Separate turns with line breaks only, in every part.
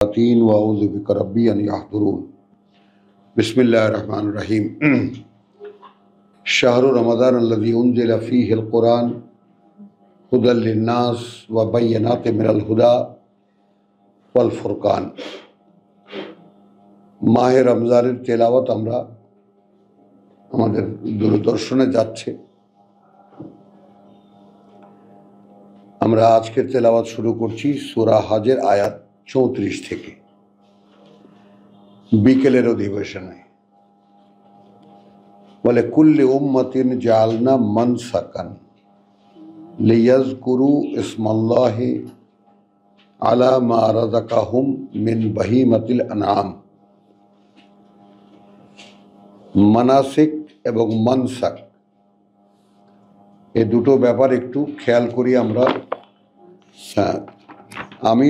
वाऊज़ु बिका रब्बी अन यहज़ुरून। बिस्मिल्लाहिर्रहमानिर्रहीम। शहरु रमज़ान अल्लज़ी उन्ज़िला फ़ीहिल क़ुरान हुदल लिन्नास व बय्यिनातिम मिनल हुदा वल फ़ुरक़ान। माहे रमज़ानेर तेलावत আমরা আমাদের দূরদর্শনে যাচ্ছে। আমরা আজকের তেলাওয়াত শুরু করছি সূরা হজের আয়াত 34 থেকে। বিকেলের অধিবেশনে বলে কুল্লি উম্মাতিন জাআলনা মানসাকান লিয়াযকুরু ইসমাল্লাহি আলা মা রাযাকাহুম মিন বাহিমাতিল আনআম। মানাসিক এবং মানসাক এই দুটো ব্যাপার একটু খেয়াল করি আমরা। আমি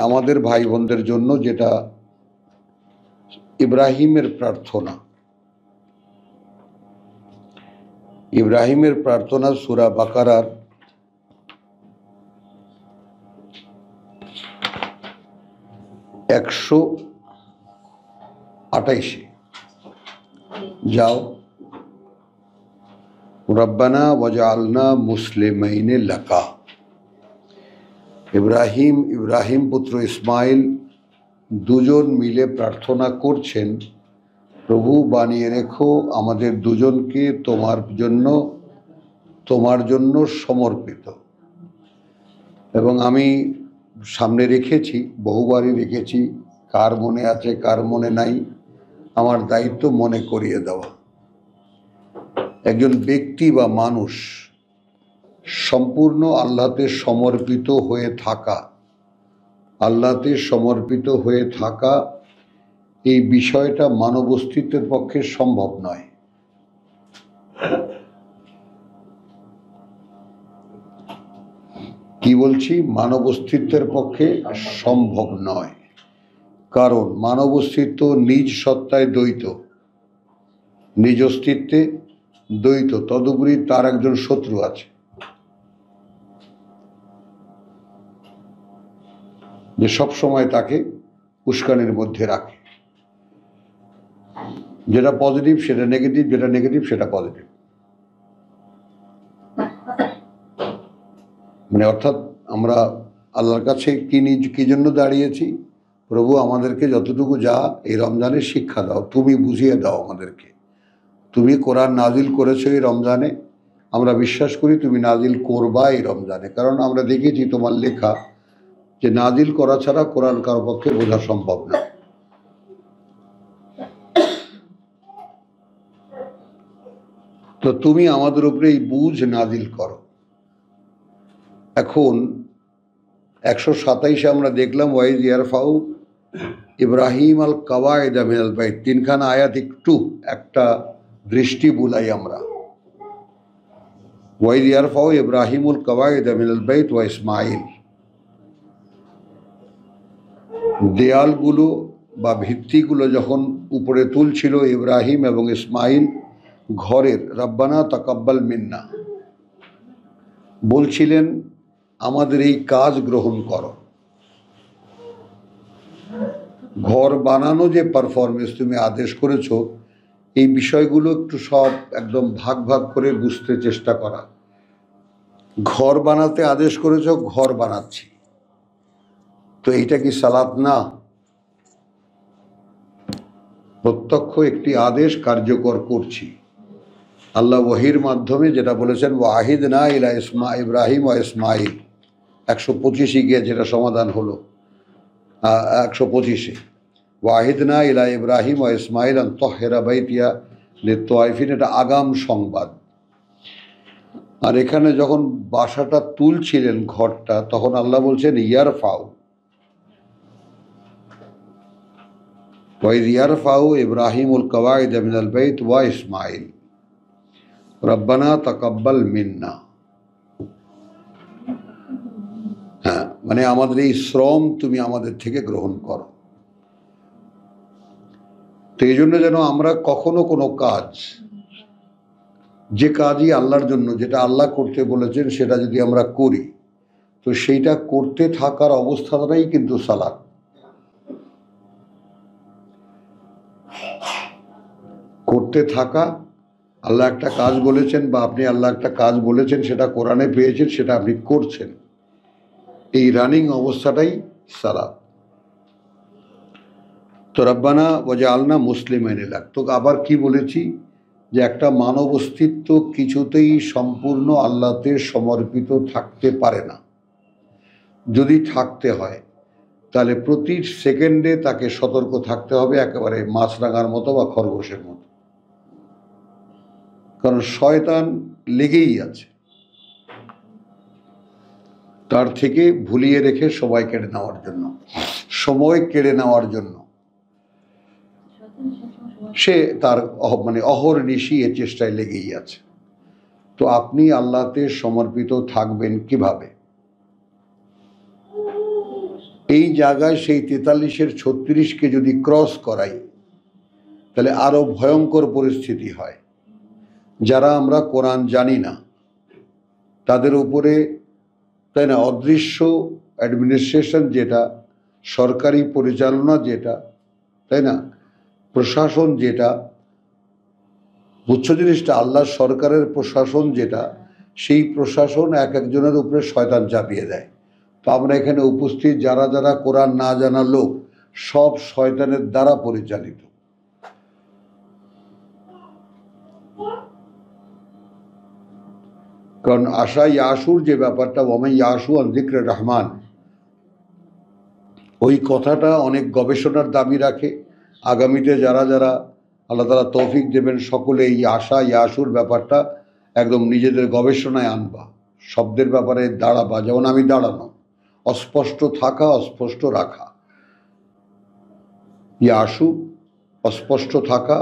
আমাদের ভাই বোনদের জন্য যেটা ইব্রাহিমের প্রার্থনা, ইব্রাহিমের প্রার্থনা সূরা বাকারার 128 যাও। রব্বানা ওয়াজআলনা মুসলিমাইনে লাকা। ইব্রাহিম পুত্র ইসমাইল দুজন মিলে প্রার্থনা করছেন, প্রভু বানিয়ে রেখো আমাদের দুজনকে তোমার জন্য সমর্পিত। এবং আমি সামনে রেখেছি, বহুবারই রেখেছি, কার মনে আছে কার মনে নাই, আমার দায়িত্ব মনে করিয়ে দেওয়া। একজন ব্যক্তি বা মানুষ সম্পূর্ণ আল্লাহতে সমর্পিত হয়ে থাকা এই বিষয়টা মানব অস্তিত্বের পক্ষে সম্ভব নয়। কি বলছি? মানব অস্তিত্বের পক্ষে সম্ভব নয়, কারণ মানব অস্তিত্ব নিজ সত্তায় দ্বৈত, নিজ অস্তিত্বে দ্বৈত, তদুপরি তার একজন শত্রু আছে যে সবসময় তাকে উস্কানির মধ্যে রাখে। যেটা পজিটিভ সেটা নেগেটিভ, যেটা নেগেটিভ সেটা পজিটিভ। মানে অর্থাৎ আমরা আল্লাহর কাছে কি জন্য দাঁড়িয়েছি? প্রভু আমাদেরকে যতটুকু যা এই রমজানে শিক্ষা দাও, তুমি বুঝিয়ে দাও আমাদেরকে। তুমি কোরআন নাজিল করেছো এই রমজানে, আমরা বিশ্বাস করি তুমি নাজিল করবা এই রমজানে, কারণ আমরা দেখেছি তোমার লেখা যে নাজিল করা ছাড়া কোরআন কারো পক্ষে বোঝা সম্ভব না। তো তুমি আমাদের উপরে এই বুঝ নাজিল করো। এখন 127 আমরা দেখলাম ওয়াইজ ইয়ারফাউ ইব্রাহিম আল কাওয়াইদা মিনাল বাইত। তিনখানা আয়াত একটু একটা দৃষ্টি বুলাই আমরা। ওয়াইজ ইয়ারফাউ ইব্রাহিমুল কাওয়াইদা মিনাল বাইত ওয়া ইসমাইল, দেয়ালগুলো বা ভিত্তিগুলো যখন উপরে তুলছিল ইব্রাহিম এবং ইসমাইল ঘরের, রব্বানা তাকাব্বাল মিন্না বলছিলেন আমাদের এই কাজ গ্রহণ করো। ঘর বানানো যে পারফরমেন্স তুমি আদেশ করেছো, এই বিষয়গুলো একটু সব একদম ভাগ ভাগ করে বুঝতে চেষ্টা করা। ঘর বানাতে আদেশ করেছো, ঘর বানাচ্ছি, তো এইটা কি সালাত না? প্রত্যক্ষ একটি আদেশ কার্যকর করছি। আল্লাহ ওয়াহির মাধ্যমে যেটা বলেছেন ওয়াহিদনা ইলা ইব্রাহিম ওয়া ইসমাইল, 125 গিয়ে যেটা সমাধান হলো 125 ওয়াহিদনা ইলা ইব্রাহিম ওয়া ইসমাইল আন তাহহিরা বাইতিয়া লিত-তাওয়াইফিন, এটা আগাম সংবাদ। আর এখানে যখন বাসাটা তুলছিলেন ঘরটা, তখন আল্লাহ বলছেন ইয়ারফাউ, ওয়াইজ ইয়ারফাউ ইব্রাহিমুল কাওয়াইদা মিনাল বাইত ওয়া ইসমাইল রব্বানা তাকাব্বাল মিন্না। হ্যাঁ, মানে আমাদের এই শ্রম তুমি আমাদের থেকে গ্রহণ করো। তো এই জন্য যেন আমরা কখনো কোনো কাজ, যে কাজই আল্লাহর জন্য, যেটা আল্লাহ করতে বলেছেন সেটা যদি আমরা করি, তো সেইটা করতে থাকার অবস্থাটাই কিন্তু সালাত। করতে থাকা। আল্লাহ একটা কাজ বলেছেন বা আপনি আল্লাহ একটা কাজ বলেছেন, সেটা কোরআনে পেয়েছেন, সেটা আপনি করছেন, এই রানিং অবস্থাটাই সালাত। তো রব্বানা ওয়াজআলনা মুসলিমাইন লাক, তো আবার কি বলেছি যে একটা মানব অস্তিত্ব কিছুতেই সম্পূর্ণ আল্লাহতে সমর্পিত থাকতে পারে না। যদি থাকতে হয় তাহলে প্রতি সেকেন্ডে তাকে সতর্ক থাকতে হবে, একেবারে মাছরাঙার মতো বা খরগোশের মতো, কারণ শয়তান লেগেই আছে, তার থেকে ভুলিয়ে রেখে সবাই কেড়ে নেওয়ার জন্য, সময় কেড়ে নেওয়ার জন্য সে তার মানে অহর্নিশি এ চেষ্টায় লেগেই আছে। তো আপনি আল্লাহতে সমর্পিত থাকবেন কিভাবে? এই জায়গায় সেই 43-এর 36কে যদি ক্রস করাই তাহলে আরো ভয়ঙ্কর পরিস্থিতি হয়। যারা আমরা কোরআন জানি না তাদের উপরে, তাই না, অদৃশ্য অ্যাডমিনিস্ট্রেশন যেটা, সরকারি পরিচালনা যেটা, তাই না, প্রশাসন যেটা, বুঝছো জিনিসটা, আল্লাহ সরকারের প্রশাসন যেটা, সেই প্রশাসন এক একজনের উপরে শয়তান চাপিয়ে দেয়। তো আমরা এখানে উপস্থিত যারা যারা কোরআন না জানা লোক, সব শয়তানের দ্বারা পরিচালিত। কারণ আশা ইয়াসুর যে ব্যাপারটা, ওয়ামাই ইয়াসু আন যিকরি রহমান, ওই কথাটা অনেক গবেষণার দাবি রাখে। আগামীতে যারা যারা আল্লাহ তাআলা তৌফিক দেবেন, সকলে এই আশা ইয়াসুর ব্যাপারটা একদম নিজেদের গবেষণায় আনবা, শব্দের ব্যাপারে দাঁড়াবা। যেমন আমি দাঁড়ানো, অস্পষ্ট থাকা, অস্পষ্ট রাখা, ইয়াসু অস্পষ্ট থাকা,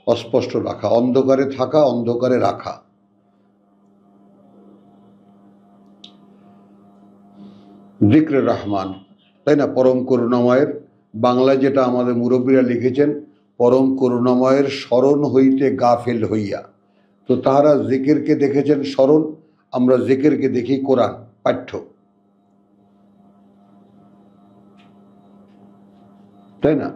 অস্পষ্ট রাখা, অন্ধকারে থাকা, অন্ধকারে রাখা। যিকরে রহমান, তাই না, পরম করুণাময়ের, বাংলায় যেটা আমাদের মুরব্বীরা লিখেছেন, পরম করুণাময়ের স্মরণ হইতে গাফেল হইয়া। তো তাহারা জিকিরকে দেখেছেন স্মরণ, আমরা জিকিরকে দেখি কোরআন পাঠ্য, তাই না।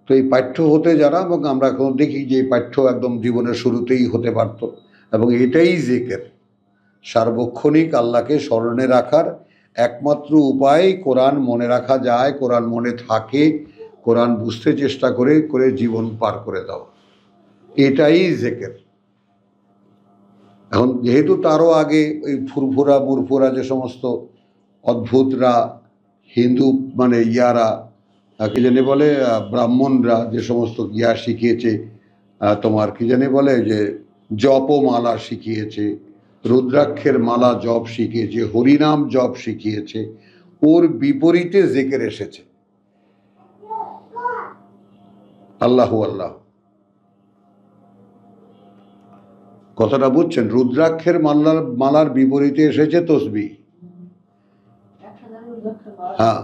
তো এই পাঠ্য হতে যারা, এবং আমরা এখন দেখি যে এই পাঠ্য একদম জীবনের শুরুতেই হতে পারত, এবং এটাই জিকির। সার্বক্ষণিক আল্লাহকে স্মরণে রাখার একমাত্র উপায় কোরআন মনে রাখা যায়, কোরআন মনে থাকে, কোরআন বুঝতে চেষ্টা করে করে জীবন পার করে দেওয়া, এটাই জিকির। এখন যেহেতু তারও আগে ওই ফুরফুরা মুরফুরা যে সমস্ত অদ্ভুতরা, হিন্দু মানে ইয়ারা, কি জানি বলে, ব্রাহ্মণরা যে সমস্ত ইয়া শিখিয়েছে, তোমার কি জানি বলে যে জপমালা শিখিয়েছে, রুদ্রাক্ষের মালা জপ শিখিয়েছে, হরিনাম জপ শিখিয়েছে, ওর বিপরীতে জিকির এসেছে আল্লাহু আল্লাহ। কথাটা বুঝছেন? রুদ্রাক্ষের মালার বিপরীতে এসেছে তসবিহ। হ্যাঁ,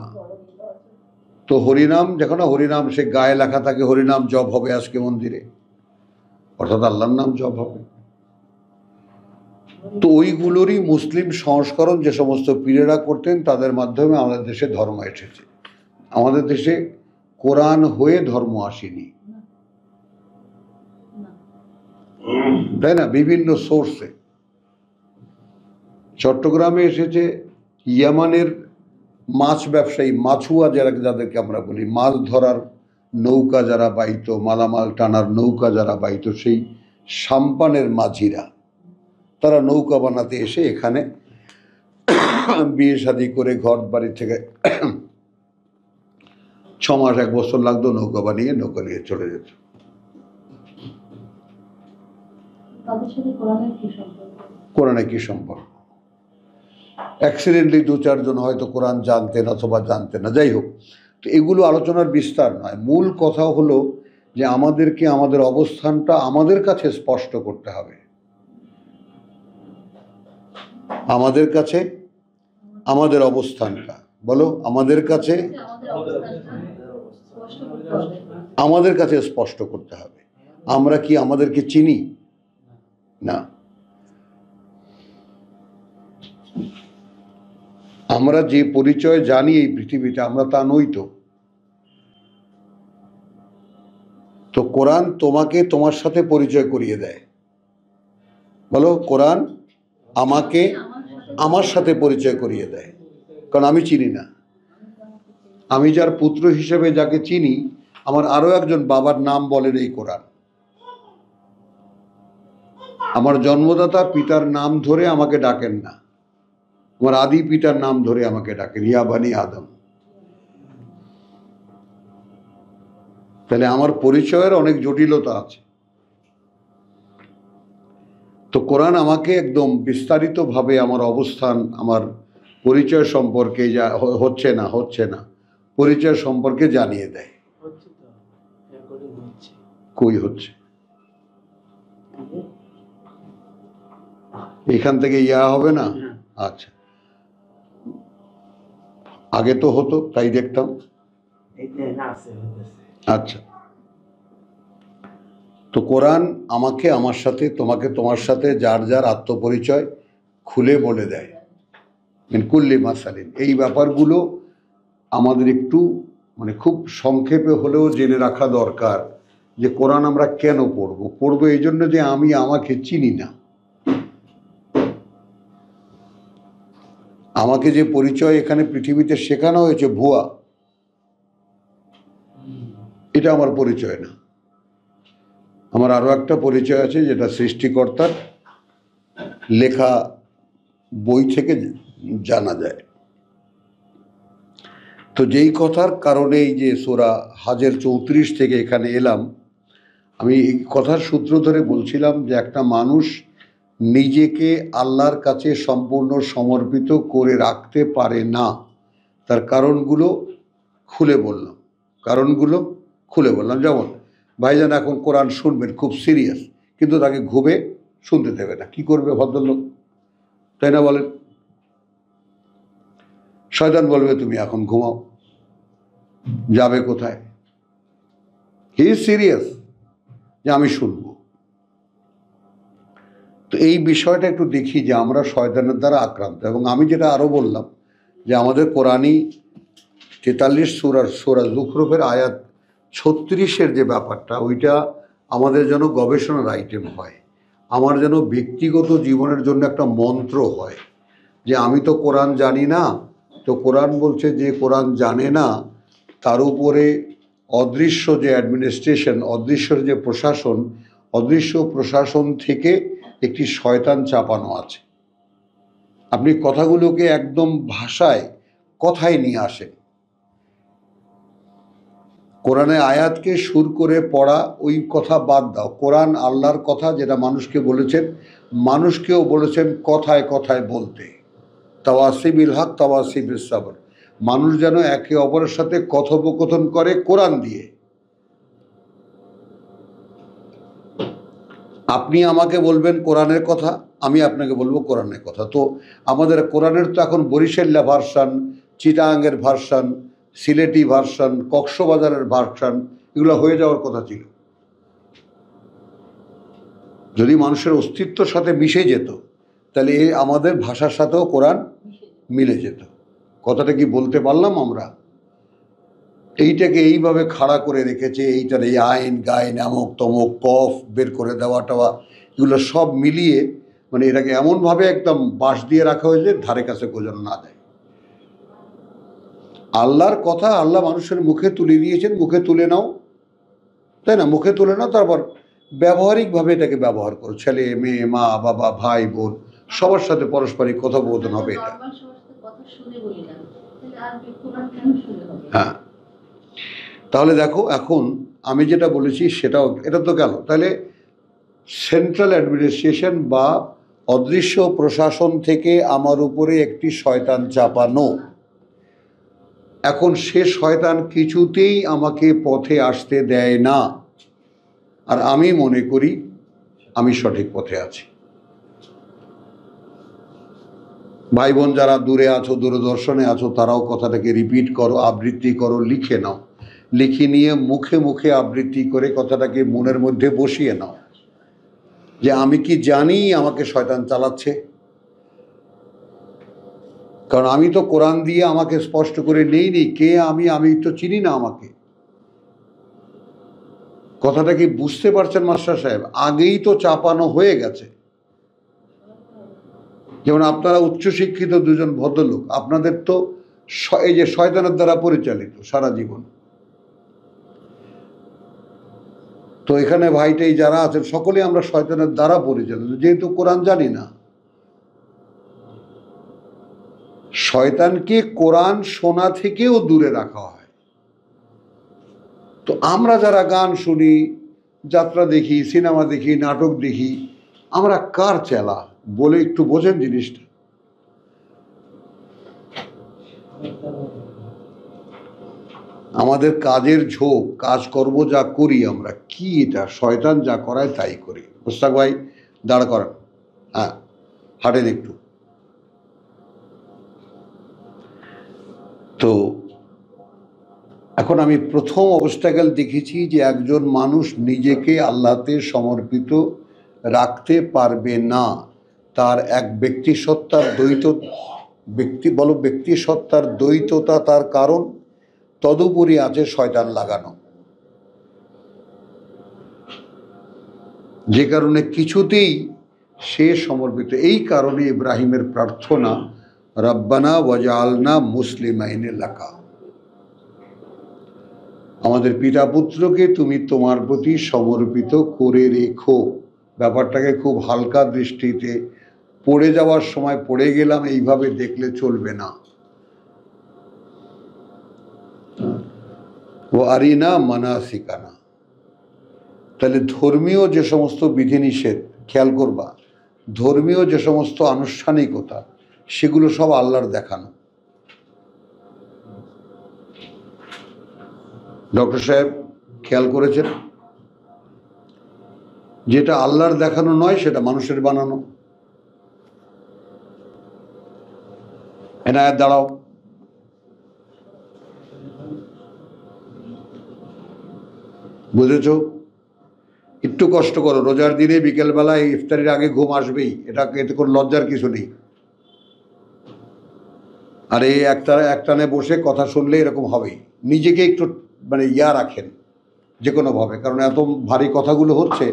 তো হরিনাম, দেখো না, হরিনাম সে গায়ে লেখা থাকে, হরিনাম জপ হবে আজকে মন্দিরে, অর্থাৎ আল্লাহর নাম জপ হবে। তো ওইগুলোরই মুসলিম সংস্করণ যে সমস্ত পীরেরা করতেন, তাদের মাধ্যমে আমাদের দেশে ধর্ম এসেছে। আমাদের দেশে কোরআন হয়ে ধর্ম আসেনি, তাই না, বিভিন্ন সোর্সে। চট্টগ্রামে এসেছে ইয়ামানের মাছ ব্যবসায়ী, মাছুয়া যাদেরকে আমরা বলি, মাছ ধরার নৌকা যারা বাইত, মালামাল টানার নৌকা যারা বাইত, সেই সাম্পানের মাঝিরা, তারা নৌকা বানাতে এসে এখানে বিয়ে শাদি করে ঘর বাড়ি থেকে 6 মাস 1 বছর লাগতো, নৌকা বানিয়ে নৌকা নিয়ে চলে যেত। কোরআনে কি সম্পর্ক? অ্যাক্সিডেন্টলি 2-4 জন হয়তো কোরআন জানতেন অথবা জানতেন না, যাই হোক। তো এগুলো আলোচনার বিস্তার নয়। মূল কথা হলো যে আমাদেরকে আমাদের অবস্থানটা আমাদের কাছে স্পষ্ট করতে হবে। আমাদের কাছে আমাদের অবস্থানটা, বলো, আমাদের কাছে আমাদের কাছে স্পষ্ট করতে হবে। আমরা কি আমাদেরকে চিনি? না। আমরা যে পরিচয় জানি এই পৃথিবীতে, আমরা তা নই। তো কোরআন তোমাকে তোমার সাথে পরিচয় করিয়ে দেয়। বলো, কোরআন আমাকে আমার সাথে পরিচয় করিয়ে দেয়, কারণ আমি চিনি না। আমি যার পুত্র হিসেবে যাকে চিনি, আমার আরো একজন বাবার নাম বলেন এই কোরআন। আমার জন্মদাতা পিতার নাম ধরে আমাকে ডাকেন না, আমার আদি পিতার নাম ধরে আমাকে ডাকেন, ইয়া বানি আদম। তাহলে আমার পরিচয়ের অনেক জটিলতা আছে। তো কোরআন আমাকে একদম বিস্তারিতভাবে আমার অবস্থান, আমার পরিচয় সম্পর্কে, যা হচ্ছে না পরিচয় সম্পর্কে জানিয়ে দেয়। কই হচ্ছে? এখান থেকে ইয়া হবে না? আচ্ছা, আগে তো হতো, তাই দেখতাম। আচ্ছা, তো কোরআন আমাকে আমার সাথে, তোমাকে তোমার সাথে যার যার আত্মপরিচয় খুলে বলে দেয়। মিন কুল্লি মাসালিন। এই ব্যাপারগুলো আমাদের একটু খুব সংক্ষেপে হলেও জেনে রাখা দরকার, যে কোরআন আমরা কেন পড়বো এই জন্য যে আমি আমাকে চিনি না। আমাকে যে পরিচয় এখানে পৃথিবীতে শেখানো হয়েছে ভুয়া, এটা আমার পরিচয় না। আমার আরো একটা পরিচয় আছে, যেটা সৃষ্টিকর্তার লেখা বই থেকে জানা যায়। তো যেই কথার কারণে এই যে সূরা হাজের 34 থেকে এখানে এলাম, আমি এই কথার সূত্র ধরে বলছিলাম যে একটা মানুষ নিজেকে আল্লাহর কাছে সম্পূর্ণ সমর্পিত করে রাখতে পারে না। তার কারণগুলো খুলে বললাম। যেমন ভাইজান এখন কোরআন শুনবেন, খুব সিরিয়াস, কিন্তু তাকে ঘুমে শুনতে দেবে না। কি করবে ভদ্রলোক? তাই না বলেন? শয়তান বলবে তুমি এখন ঘুমাও, যাবে কোথায়? হি ইজ সিরিয়াস যে আমি শুনব। তো এই বিষয়টা একটু দেখি যে আমরা শয়তানের দ্বারা আক্রান্ত। এবং আমি যেটা আরো বললাম যে আমাদের কোরআনই 43 সূরা যুখরুফের আয়াত 36-এর যে ব্যাপারটা, ওইটা আমাদের যেন গবেষণার আইটেম হয়, আমার যেন ব্যক্তিগত জীবনের জন্য একটা মন্ত্র হয়, যে আমি তো কোরআন জানি না, তো কোরআন বলছে যে কোরআন জানে না, তার উপরে অদৃশ্য যে অ্যাডমিনিস্ট্রেশন, অদৃশ্য যে প্রশাসন, অদৃশ্য প্রশাসন থেকে একটি শয়তান চাপানো আছে। আপনি কথাগুলোকে একদম কথায় নিয়ে আসেন। কোরআনের আয়াতকে সুর করে পড়া, ওই কথা বাদ দাও। কোরআন আল্লাহর কথা, যেটা মানুষকে বলেছেন, মানুষকেও বলেছেন কথায় কথায় বলতে। তাওয়াসিবিল হক তাওয়াসিবিস সাবর। মানুষ যেন একে অপরের সাথে কথোপকথন করে কোরআন দিয়ে। আপনি আমাকে বলবেন কোরআনের কথা, আমি আপনাকে বলবো কোরআনের কথা। তো আমাদের কোরআনের তো এখন বরিশাল্লা ভার্সান, চিটাগাংয়ের ভার্সান, সিলেটি ভার্সান, কক্সবাজারের ভার্সান, এগুলো হয়ে যাওয়ার কথা ছিল। যদি মানুষের অস্তিত্বের সাথে মিশে যেত, তাহলে আমাদের ভাষার সাথেও কোরআন মিলে যেত। কথাটা কি বলতে পারলাম আমরা? এইটাকে এইভাবে খাড়া করে রেখেছে, এইটার এই আইন গাইন আমক তমক কফ বের করে দেওয়া টাওয়া, এগুলো সব মিলিয়ে এটাকে এমনভাবে একদম বাঁশ দিয়ে রাখা হয়েছে, ধারে কাছে গোজন না দেয়। আল্লাহর কথা আল্লাহ মানুষের মুখে তুলে দিয়েছেন, মুখে তুলে নাও, তাই না? মুখে তুলে নাও, তারপর ব্যবহারিকভাবে এটাকে ব্যবহার করো। ছেলে মেয়ে, মা বাবা, ভাই বোন, সবার সাথে পারস্পরিক কথোপকথন হবে এটা। হ্যাঁ, তাহলে দেখো, এখন আমি যেটা বলেছি এটা তো গেল। তাহলে সেন্ট্রাল অ্যাডমিনিস্ট্রেশন বা অদৃশ্য প্রশাসন থেকে আমার উপরে একটি শয়তান চাপানো। এখন সে শয়তান কিছুতেই আমাকে পথে আসতে দেয় না, আর আমি মনে করি আমি সঠিক পথে আছি। ভাই বোন যারা দূরে আছো, দূরদর্শনে আছো, তারাও কথাটাকে রিপিট করো, আবৃত্তি করো, লিখে নাও। লিখে নিয়ে মুখে মুখে আবৃত্তি করে কথাটাকে মনের মধ্যে বসিয়ে নাও, যে আমি কি জানি আমাকে শয়তান চালাচ্ছে। কারণ আমি তো কোরআন দিয়ে আমাকে স্পষ্ট করে নেইনি কে আমি তো চিনি না আমাকে। কথাটা কি বুঝতে পারছেন মাস্টার সাহেব? আগেই তো চাপানো হয়ে গেছে। যেমন আপনারা উচ্চশিক্ষিত দুজন ভদ্রলোক, আপনাদের তো এই যে শয়তানের দ্বারা পরিচালিত সারা জীবন। তো এখানে ভাইটাই যারা আছেন সকলে আমরা শয়তানের দ্বারা পরিচালিত, যেহেতু কোরআন জানি না। শয়তানকে কোরআন শোনা থেকেও দূরে রাখা হয়। তো আমরা যারা গান শুনি, যাত্রা দেখি, সিনেমা দেখি, নাটক দেখি, আমরা কার চেলা বলে একটু বোঝেন জিনিসটা। আমাদের কাজের ঝোঁক, কাজকর্ম যা করি আমরা, কি এটা শয়তান যা করায় তাই করি। মুস্তাক ভাই দাঁড় করান, হ্যাঁ হাঁটেন একটু। তো এখন আমি প্রথম অবস্টাকেল দেখেছি যে একজন মানুষ নিজেকে আল্লাহতে সমর্পিত রাখতে পারবে না, তার এক ব্যক্তি সত্তার ব্যক্তি সত্তার দ্বৈততা তার কারণ, তদুপরি আছে শয়তান লাগানো, যে কারণে কিছুতেই সে সমর্পিত। এই কারণে ইব্রাহিমের প্রার্থনা, রব্বানা ওয়াজআলনা মুসলিমাইনে লাকা, আমাদের পিতা পুত্রকে তুমি তোমার প্রতি সমর্পিত করে রেখো। ব্যাপারটাকে খুব হালকা দৃষ্টিতে, পড়ে যাওয়ার সময় পড়ে গেলাম এইভাবে দেখলে চলবে না। ও আরিনা মানাসিকানা, তাহলে ধর্মীয় যে সমস্ত বিধিনিষেধ, খেয়াল করবা, ধর্মীয় যে সমস্ত আনুষ্ঠানিকতা, সেগুলো সব আল্লাহর দেখানো। ডক্টর সাহেব খেয়াল করেছেন, যেটা আল্লাহর দেখানো নয় সেটা মানুষের বানানো। এনায়েত দাঁড়াও, বুঝেছ? একটু কষ্ট করো, রোজার দিনে বিকেলবেলায় ইফতারির আগে ঘুম আসবেই, এতে কোনো লজ্জার কিছু নেই। আর এই একটানে বসে কথা শুনলে এরকম হবেই। নিজেকে একটু রাখেন যে কোনোভাবে, কারণ এত ভারী কথাগুলো হচ্ছে,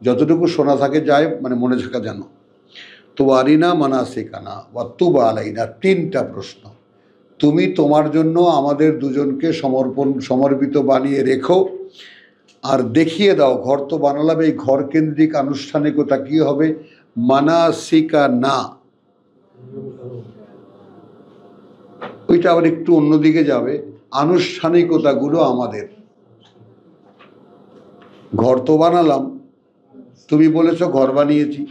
যতটুকু শোনা থাকে যায় মনে থাকা যেন। তো আরিনা মানাসিকানা ওয়া তুব আলাইনা, তিনটা প্রশ্ন। তুমি তোমার জন্য আমাদের দুজনকে সমর্পিত বানিয়ে রেখো, আর দেখিয়ে দাও, ঘর তো বানালাম, এই ঘর কেন্দ্রিক আনুষ্ঠানিকতা কি হবে, মানাসিকানা, ওইটা আবার একটু অন্যদিকে যাবে, আনুষ্ঠানিকতাগুলো আমাদের। ঘর তো বানালাম, তুমি বলেছো ঘর বানিয়েছি,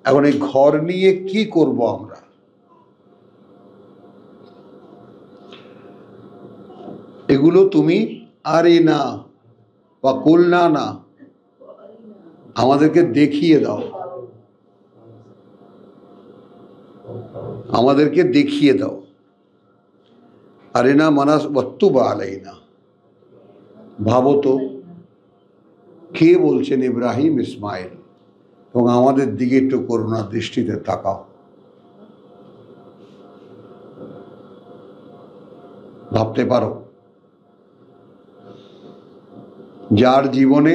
এখন এই ঘর নিয়ে কি করব আমরা, এগুলো তুমি আরিনা বা কুলনা না, আমাদেরকে দেখিয়ে দাও, আমাদেরকে দেখিয়ে দাও। আরিনা মানাস ওয়াত্তুবা আলাইনা, ভাবো তো কে বলছেন? ইব্রাহিম ইসমাইল। এবং আমাদের দিকে একটু করুণা দৃষ্টিতে তাকাও, ভাবতে পারো, যার জীবনে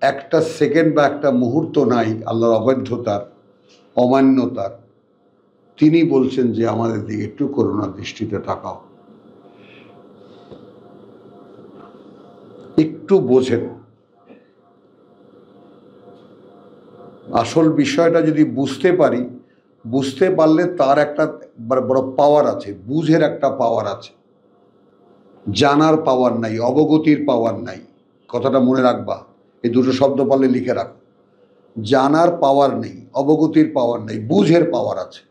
একটা সেকেন্ড বা একটা মুহূর্ত নাই আল্লাহর অবৈধতার, অমান্যতার, তিনি বলছেন যে আমাদের দিকে একটু করুণা দৃষ্টিতে তাকাও, একটু বোঝেন। আসল বিষয়টা যদি বুঝতে পারি, বুঝতে পারলে তার একটা বড় পাওয়ার আছে, বুঝের একটা পাওয়ার আছে, জানার পাওয়ার নাই, অবগতির পাওয়ার নাই। কথাটা মনে রাখবা, এই দুটো শব্দ পারলে লিখে রাখো। জানার পাওয়ার নেই, অবগতির পাওয়ার নেই, বুঝের পাওয়ার আছে।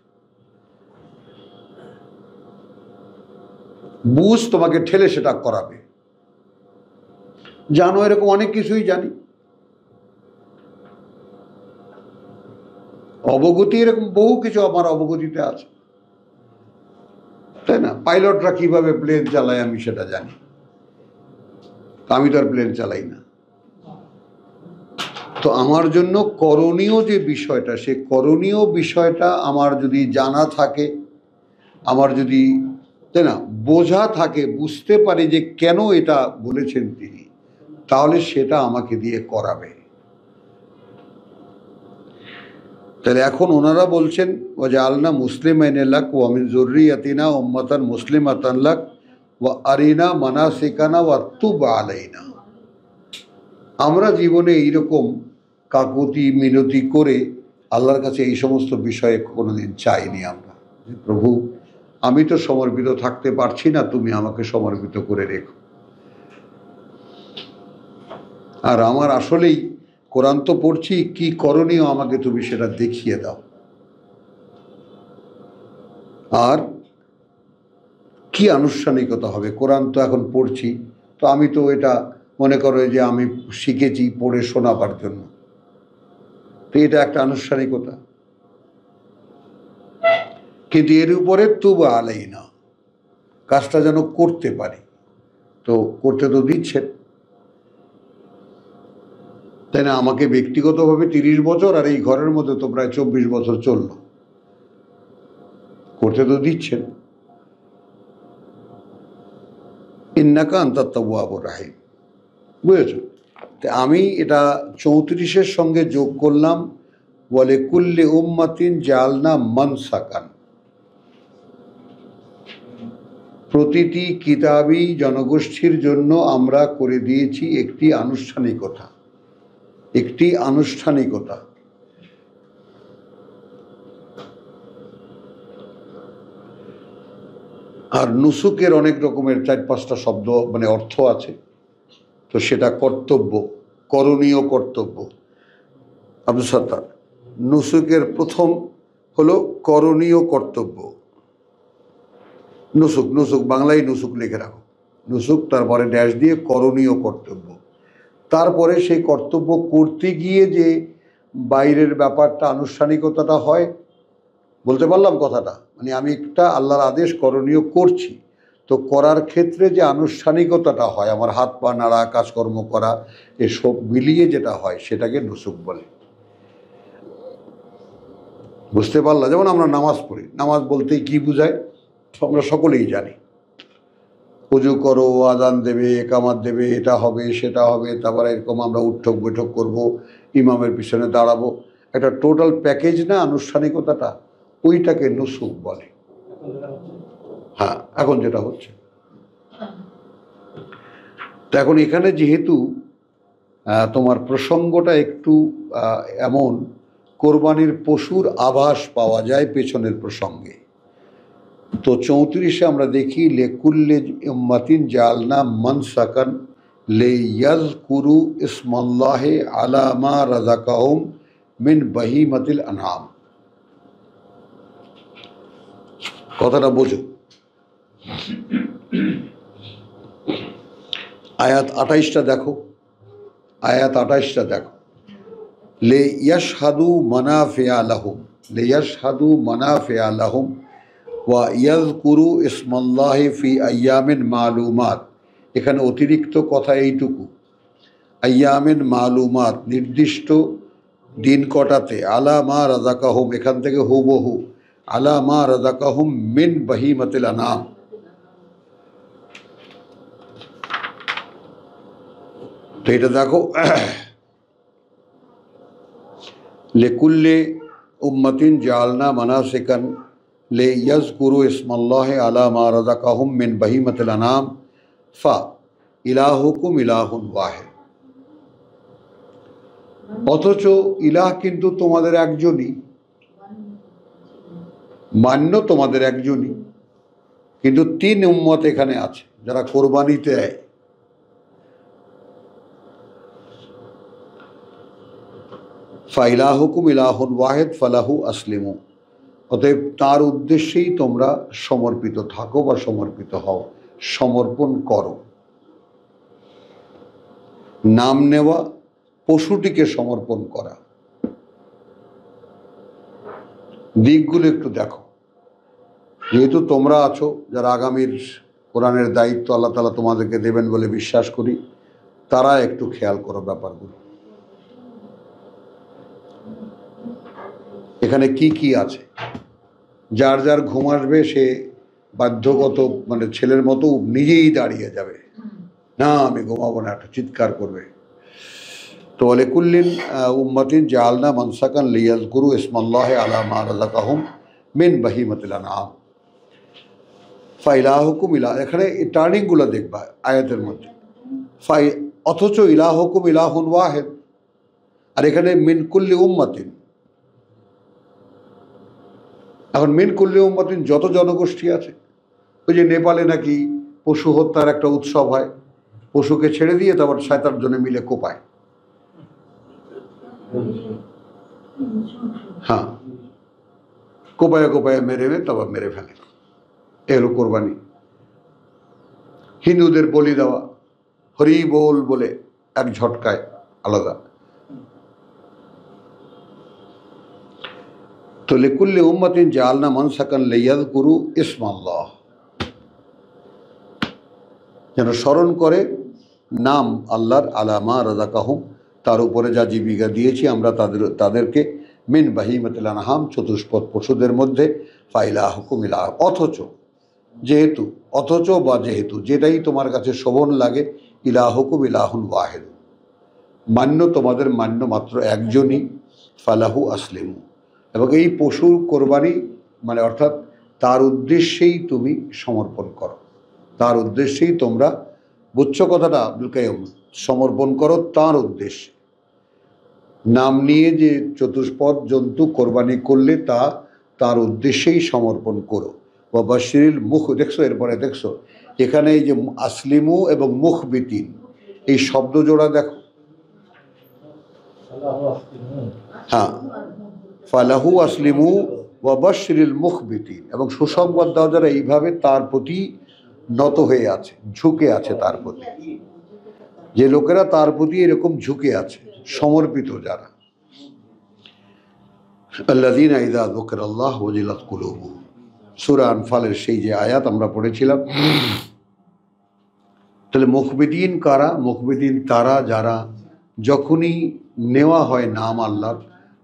বুঝ তোমাকে ঠেলে সেটা করাবে। জানো এরকম অনেক কিছুই জানি, অবগতি এরকম বহু কিছু আমার অবগতিতে আছে, তাই না? পাইলটরা কিভাবে প্লেন চালায় আমি সেটা জানি, আমি তো আর প্লেন চালাই না। তো আমার জন্য করণীয় যে বিষয়টা, সে করণীয় বিষয়টা আমার যদি জানা থাকে, আমার যদি, তাই না, বোঝা থাকে, বুঝতে পারি যে কেন এটা বলেছেন তিনি, তাহলে সেটা আমাকে দিয়ে করাবে। তাহলে এখন ওনারা বলছেন ওয়াজআলনা মুসলিমাইন লাক ওয়া মিন যুররিয়াতিনা উম্মাতান মুসলিমাতান লাক ওয়া আরিনা মানাসিকানা ওয়া তুব আলাইনা। আমরা জীবনে এইরকম কাকুতি মিনতি করে আল্লাহর কাছে এই সমস্ত বিষয়ে কোনোদিন চাইনি আমরা, যে প্রভু আমি তো সমর্পিত থাকতে পারছি না, তুমি আমাকে সমর্পিত করে রেখো। আর আমার আসলেই কোরআন তো পড়ছি, কি করণীয় আমাকে তুমি সেটা দেখিয়ে দাও। আর কি আনুষ্ঠানিকতা হবে? কোরআন তো এখন পড়ছি, তো আমি তো এটা মনে করো যে আমি শিখেছি পড়ে শোনাবার জন্য, তো এটা একটা আনুষ্ঠানিকতা। কিন্তু এর উপরে তুবা আলাইনা, কাজটা যেন করতে পারি, তো করতে তো দিচ্ছেন, তাই না? আমাকে ব্যক্তিগতভাবে 30 বছর, আর এই ঘরের মধ্যে তো প্রায় 24 বছর চলল, করতে তো দিচ্ছেন। ইন্নাকা আনতাত তাওয়াবুর রাহিম, বুঝেছ? আমি এটা 34-এর সঙ্গে যোগ করলাম, বলে কুল্লি উম্মাতিন জাআলনা মানসাকান, প্রতিটি কিতাবী জনগোষ্ঠীর জন্য আমরা করে দিয়েছি একটি আনুষ্ঠানিকতা, একটি আনুষ্ঠানিকতা। আর নুসুকের অনেক রকমের 4-5টা শব্দ মানে অর্থ আছে, তো সেটা কর্তব্য, করণীয় কর্তব্য। আব্দুল সাত্তার, নুসুকের প্রথম হলো করণীয় কর্তব্য। নুসুক, নুসুক বাংলায় নুসুক লিখে রাখো, নুসুক তারপরে ড্যাশ দিয়ে করণীয় কর্তব্য। তারপরে সেই কর্তব্য করতে গিয়ে যে বাইরের ব্যাপারটা আনুষ্ঠানিকতাটা হয়, বলতে পারলাম কথাটা? মানে আমি একটা আল্লাহর আদেশ করণীয় করছি, তো করার ক্ষেত্রে যে আনুষ্ঠানিকতাটা হয়, আমার হাত পা নাড়া, কাজকর্ম করা, এসব মিলিয়ে যেটা হয় সেটাকে নুসুক বলে। বুঝতে পারলাম? যেমন আমরা নামাজ পড়ি, নামাজ বলতেই কি বোঝায় আমরা সকলেই জানি। পুজো করো, আজান দেবে, একামাত দেবে, এটা হবে সেটা হবে, তারপরে এরকম আমরা উঠক বৈঠক করবো, ইমামের পিছনে দাঁড়াবো, একটা টোটাল প্যাকেজ না আনুষ্ঠানিকতাটা, ওইটাকে নুসুক বলে। হ্যাঁ, এখন যেটা হচ্ছে। তো এখন এখানে যেহেতু তোমার প্রসঙ্গটা একটু এমন, কোরবানির পশুর আভাস পাওয়া যায় পেছনের প্রসঙ্গে, তো 34-এ আমরা দেখি লেকুল্লে উম্মাতিন জাআলনা মানসাকান লিয়াযকুরু ইসমাল্লাহি আলা মা রাযাকাহুম মিন বাহিমাতিল আনআম। কথাটা বোঝো। আয়াত 28টা দেখো, আয়াত 28টা দেখো। লিয়াশহাদু মানাফিআ লাহুম, লিয়াশহাদু মানাফিআ লাহুম ওয়া ইয়াযকুরু ইসমাল্লাহি ফি আইয়ামিন মালুমাত। এখানে অতিরিক্ত কথা এইটুকু, আইয়ামিন মালুমাত, নির্দিষ্ট দিন কটাতে, আলা মা রাযাকাহুম, এখান থেকে হুবহু আলা মা রাযাকাহুম মিন বাহিমাতিল আনআম। তো এটা দেখো, লিকুল্লি উম্মাতিন জাআলনা মানাসিকান লিয়াযকুরু ইসমাল্লাহি আলা মা রাযাকাহুম মিন বাহিমাতিল আনআম ফা ইলাহুকুম ইলাহুন ওয়াহিদ। অথচ ইলাহ কিন্তু তোমাদের একজনই, মান্য তোমাদের একজনই, কিন্তু 3 উম্মত এখানে আছে যারা কোরবানিতে দেয়। ফাইলাহুকুম ইলাহুন ওয়াহিদ ফালাহু আসলিমু, অতএব তার উদ্দেশ্যেই তোমরা সমর্পিত থাকো বা সমর্পিত হও, সমর্পণ করো। নাম নেওয়া, পশুটিকে সমর্পণ করা, দিকগুলো একটু দেখো। যেহেতু তোমরা আছো যারা আগামীর কোরআনের দায়িত্ব আল্লাহ তাআলা তোমাদেরকে দেবেন বলে বিশ্বাস করি, তারা একটু খেয়াল করো ব্যাপারগুলো। এখানে কি কি আছে? যার যার ঘুম আসবে সে বাধ্যগত, মানে ছেলের মতো নিজেই দাঁড়িয়ে যাবে, না আমি ঘুমাবো না, একটা চিৎকার করবে। তো ওয়ালিকুল্লিন উম্মাতিন জাআলনা মানসাকান লিয়াযকুরু ইসমাল্লাহি আলা মা রাযাকাহুম মিন বাহিমাতিল আনআম ফাইলাহুকুম ইলাহ। এখানে টার্নিংগুলো দেখবা আয়াতের মধ্যে। অথচ ইলাহুকুম ইলাহুন ওয়াহিদ, আর এখানে মিন কুল্লি উম্মাতিন। এখন মিন কুল্লি উম্মাতিন যত জনগোষ্ঠী আছে, ওই যে নেপালে নাকি পশু হত্যার একটা উৎসব হয়, পশুকে ছেড়ে দিয়ে তারপর 7-8 জনে মিলে কোপায়। হ্যাঁ, কোপায় কোপায় মেরে তারপর মেরে ফেলে, এ হলো কোরবানি। হিন্দুদের বলি দেওয়া, হরি বল বলে এক ঝটকায় আলাদা। তো লিকুল্লি উম্মাতিন জাআলনা মানসাকান লিয়াযকুরু ইসমাল্লাহ, যেন স্মরণ করে নাম আল্লাহর, আলা মা রাযাকাহুম, তার উপরে যা জীবিকা দিয়েছি আমরা তাদেরকে, মিন বাহিমাতিল আনআম, চতুষ্পদ পশুদের মধ্যে, ফাইলাহুকুম ইলাহ, অথচ বা যেহেতু যেটাই তোমার কাছে শোভন লাগে, ইলাহুকুম ইলাহুন ওয়াহিদ, তোমাদের মান্য মাত্র একজনই, ফালাহু আসলিমু, এবং এই পশুর কোরবানি মানে অর্থাৎ তার উদ্দেশ্যেই তুমি সমর্পণ করো, তার উদ্দেশ্যেই তোমরা, বুঝছো কথাটা আব্দুল কাইয়ুম, সমর্পণ করো তার উদ্দেশ্যে। নাম নিয়ে যে চতুষ্পদ জন্তু কোরবানি করলে তার উদ্দেশ্যেই সমর্পণ করো। বা বাশিরিল মুখ, দেখছো এরপরে দেখছো এখানে এই যে আসলিমু এবং মুখবিতিন, এই শব্দ জোড়া দেখো। হ্যাঁ, ফালাহু আসলিমু ওয়া বাশিরিল মুখবিতিন, এবং সুসংবাদ দাও যারা এইভাবে তার প্রতি নত হয়ে আছে, ঝুঁকে আছে তার প্রতি, যে লোকেরা তার প্রতি এরকম ঝুঁকে আছে, সমর্পিত যারা। আল্লাযীনা ইযা যুকিরাল্লাহু ওয়াজিলাত কুলুবুহুম, সূরা আনফালের সেই যে আয়াত আমরা পড়েছিলাম। তাহলে মুখবিদিন কারা? মুখবিদিন তারা যারা যখনই নেওয়া হয় নাম আল্লাহর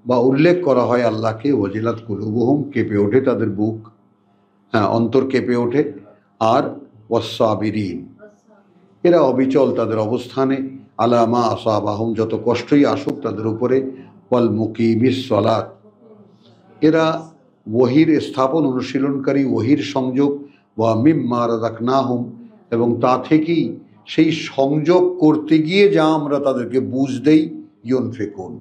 বা উল্লেখ করা হয় আল্লাহকে, ওয়াজিলাত কুলুবুহুম, কেঁপে ওঠে তাদের বুক, হ্যাঁ অন্তর কেঁপে ওঠে। আর ওয়াসসাবিরিন, এরা অবিচল তাদের অবস্থানে, আলা মা আসাবাহুম, যত কষ্টই আসুক তাদের উপরে, ওয়াল মুকিমিস সালাত, এরা ওহীর স্থাপন অনুশীলনকারী, ওহীর সংযোগ, ওয়া মিম্মা রাযাকনাহুম, এবং তা থেকেই সেই সংযোগ করতে গিয়ে যা আমরা তাদেরকে বুঝ দেই, ইউনফিকুন,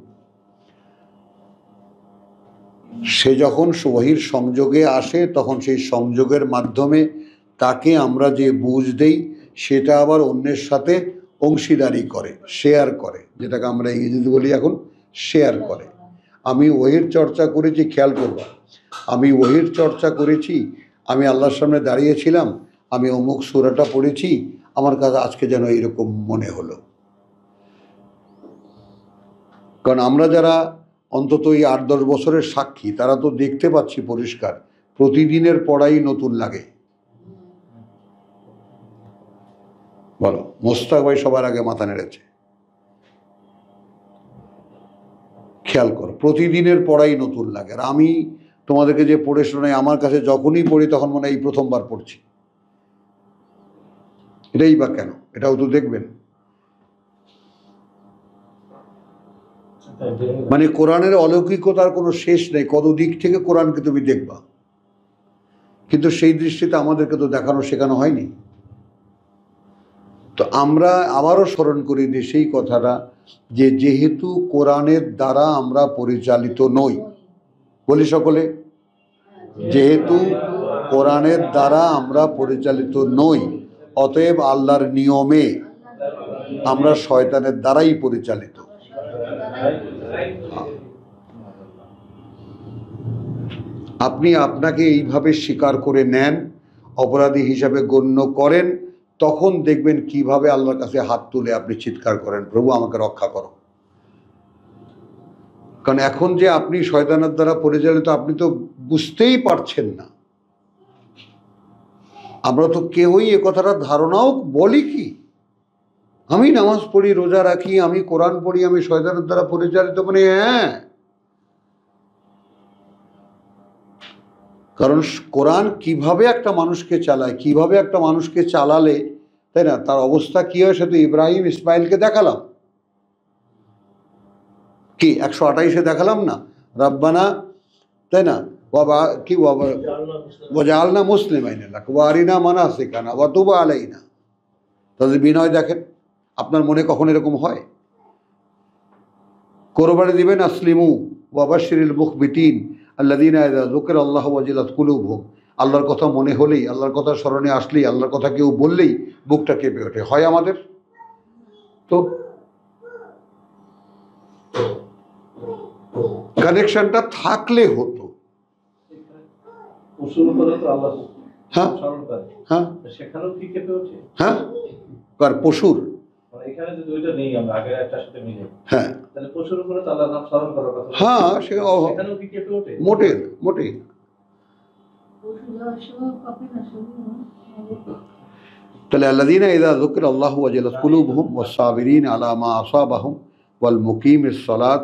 সে যখন ওহীর সংযোগে আসে তখন সেই সংযোগের মাধ্যমে তাকে আমরা যে বুঝ দেই সেটা আবার অন্যের সাথে অংশীদারি করে, শেয়ার করে, যেটাকে আমরা ইংরেজিতে বলি এখন শেয়ার করে। আমি ওহীর চর্চা করেছি, খেয়াল করবা, আমি ওহীর চর্চা করেছি, আমি আল্লাহর সামনে দাঁড়িয়েছিলাম, আমি অমুক সূরাটা পড়েছি, আমার কাছে আজকে যেন এরকম মনে হলো। কারণ আমরা যারা অন্তত এই 8-10 বছরের সাক্ষী, তারা তো দেখতে পাচ্ছি পরিষ্কার, প্রতিদিনের পড়াই নতুন লাগে। বলো, মোস্তাক ভাই সবার আগে মাথা নেড়েছে, খেয়াল করো, প্রতিদিনের পড়াই নতুন লাগে। আর আমি তোমাদেরকে যে পড়ে শোনাই, আমার কাছে যখনই পড়ি তখন মনে হয় এই প্রথমবার পড়ছি। এটাই বা কেন? এটাও তো দেখবেন। মানে কোরআনের অলৌকিকতার কোনো শেষ নেই, কত দিক থেকে কোরআনকে তুমি দেখবা, কিন্তু সেই দৃষ্টিতে আমাদেরকে তো দেখানো শেখানো হয়নি। তো আমরা আবারও স্মরণ করি দিই সেই কথাটা, যে যেহেতু কোরআনের দ্বারা আমরা পরিচালিত নই, বলি সকলে, যেহেতু কোরআনের দ্বারা আমরা পরিচালিত নই, অতএব আল্লাহর নিয়মে আমরা শয়তানের দ্বারাই পরিচালিত। আপনি আপনাকে এইভাবে স্বীকার করে নেন, অপরাধী হিসাবে গণ্য করেন, তখন দেখবেন কিভাবে আল্লাহর কাছে হাত তুলে আপনি চিৎকার করেন, প্রভু আমাকে রক্ষা করো। কারণ এখন যে আপনি শয়তানের দ্বারা পরিচালিত, আপনি তো বুঝতেই পারছেন না। আমরা তো কেউই এ কথাটা ধারণাও বলি কি, আমি নামাজ পড়ি, রোজা রাখি, আমি কোরআন পড়ি, আমি শয়তানের দ্বারা পরিচালিত, মানে হ্যাঁ। কারণ কোরআন কিভাবে একটা মানুষকে চালায়, কিভাবে একটা মানুষকে চালালে তাই না? তার অবস্থা কি হয় সে তো ইব্রাহিম ইসমাইলকে দেখালাম, কি 128-এ দেখালাম না? রব্বানা, তাই না, বাবা কি বাবা ওয়াজআলনা মুসলিমাইন লাক ওয়া আরিনা মানাসিকানা ওয়া তুব আলাইনা। তাদের বিনয় দেখেন। আপনার মনে কখন এরকম হয়? কোরবানি দিবেন আসলিমু ওয়া বাশশিরিল মুখবিতিন আল্লাযীনা ইযা যুকিরাল্লাহু ওয়াজিলাত কুলুবুহুম। আল্লাহর কথা মনে হলেই, আল্লাহর কথা স্মরণে আসলেই, আল্লাহর কথা কেউ বললেই বুকটা কেঁপে ওঠে। হয় আমাদের? তো কানেকশনটা থাকলে হতো। হ্যাঁ হ্যাঁ হ্যাঁ, কার পশুর? হ্যাঁ হ্যাঁ, সে মোটে মোটে। তাহলে আল্লাযীনা ইযা যুকিরাল্লাহু ওয়াজিলাত কুলুবুহুম ওয়াস-সাবিরিনা আলা মা আসাবাহুম ওয়াল মুকিমিস সালাত।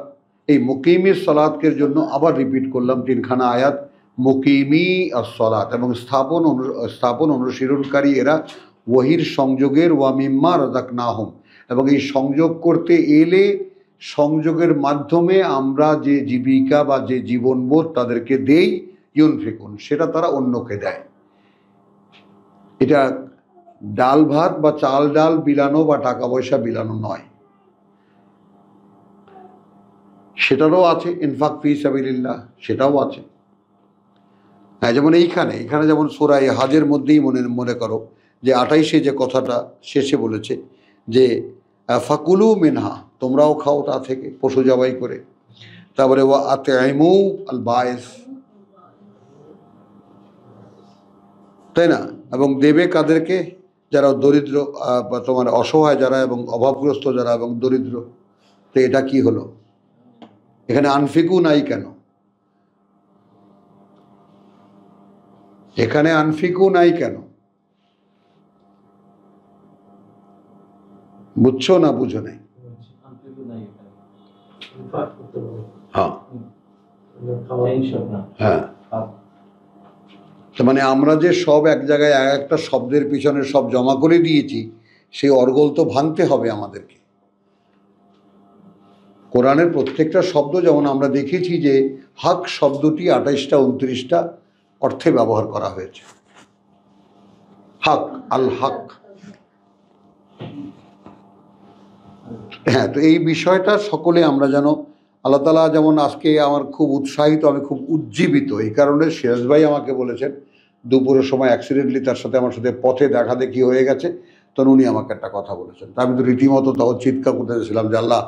এই মুকিমিস সালাতের জন্য আবার রিপিট করলাম তিনখানা আয়াত, মুকিমি আস-সালাত, এবং স্থাপন অনুশীলনকারী এরা, ওয়াহির সংযোগের, ওয়া মিম্মা রাযাকনাহুম, এবং এই সংযোগ করতে এলে সংযোগের মাধ্যমে আমরা যে জীবিকা বা যে জীবনবোধ তাদেরকে দেই, ইউনফিকুন, সেটা তারা অন্যকে দেয়। এটা ডাল ভাত বা চাল ডাল বিলানো বা টাকা পয়সা বিলানো নয়, সেটারও আছে ইনফাক ফি সাবিলিল্লাহ, সেটাও আছে। হ্যাঁ, যেমন এইখানে যেমন সূরা হাজের মধ্যেই মনে করো যে 28-এ যে কথাটা শেষে বলেছে যে ফাকুলু মিনহা, তোমরাও খাও তা থেকে, পশু জবাই করে। তারপরে ওয়া আতইমু আল বায়েস, তাই না, এবং দেবে কাদেরকে? যারা দরিদ্র, তোমার অসহায় যারা এবং অভাবগ্রস্ত যারা এবং দরিদ্র। তো এটা কি হলো? এখানে আনফিকু নাই কেন? এখানে আনফিকু নাই কেন? বুঝছো না বুঝো নাই? হ্যাঁ হ্যাঁ, মানে আমরা যে সব এক জায়গায় এক একটা শব্দের পিছনে সব জমা করে দিয়েছি, সেই অর্গল তো ভাঙতে হবে আমাদেরকে। কোরআনের প্রত্যেকটা শব্দ, যেমন আমরা দেখেছি যে হক শব্দটি 28টা 29টা অর্থে ব্যবহার করা হয়েছে। হক, আল হক। হ্যাঁ, তো এই বিষয়টা সকলে আমরা যেন, আল্লাহ তাআলা যেমন আজকে আমার খুব উৎসাহিত, আমি খুব উজ্জীবিত এই কারণে, সিরাজ ভাই আমাকে বলেছেন দুপুরের সময় অ্যাক্সিডেন্টলি তার সাথে আমার সাথে পথে দেখা দেখি হয়ে গেছে, তখন উনি আমাকে একটা কথা বলেছেন। তা আমি তো রীতিমতো তখন চিৎকার করতেছিলাম যে আল্লাহ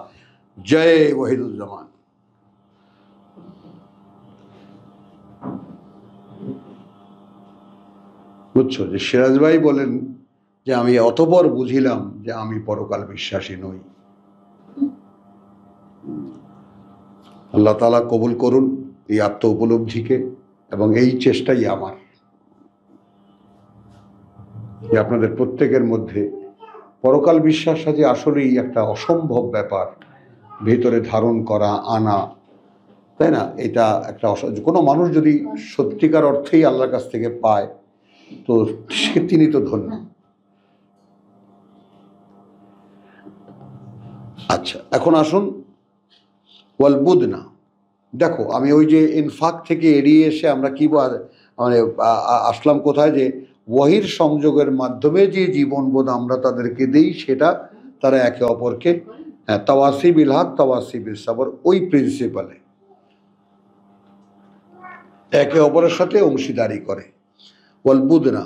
জয় ওয়াহিদুজ্জামান। বুঝছো, যে সিরাজ ভাই বলেন যে আমি অতঃপর বুঝিলাম যে আমি পরকাল বিশ্বাসী নই। আল্লাহ তাআলা কবুল করুন এই আত্ম উপলব্ধিকে, এবং এই চেষ্টাই আমার যে আপনাদের প্রত্যেকের মধ্যে পরকাল বিশ্বাসটা যে আসলেই একটা অসম্ভব ব্যাপার ভেতরে ধারণ করা, আনা, তাই না? এটা একটা কোনো মানুষ যদি সত্যিকার অর্থেই আল্লাহর কাছ থেকে পায়, তো তিনি তো ধন্য। আচ্ছা, এখন আসুন ওয়াল বুদনা। দেখো, আমি ওই যে ইনফাক থেকে এড়িয়ে এসে আমরা কি মানে আসলাম কোথায়? যে ওয়াহির সংযোগের মাধ্যমে যে জীবনবোধ আমরা তাদেরকে দিই, সেটা তারা একে অপরকে, তাওয়াসিবিল হক তাওয়াসিবিল সাবর, ওই প্রিন্সিপালে একে অপরের সাথে অংশীদারি করে। ওয়াল বুদনা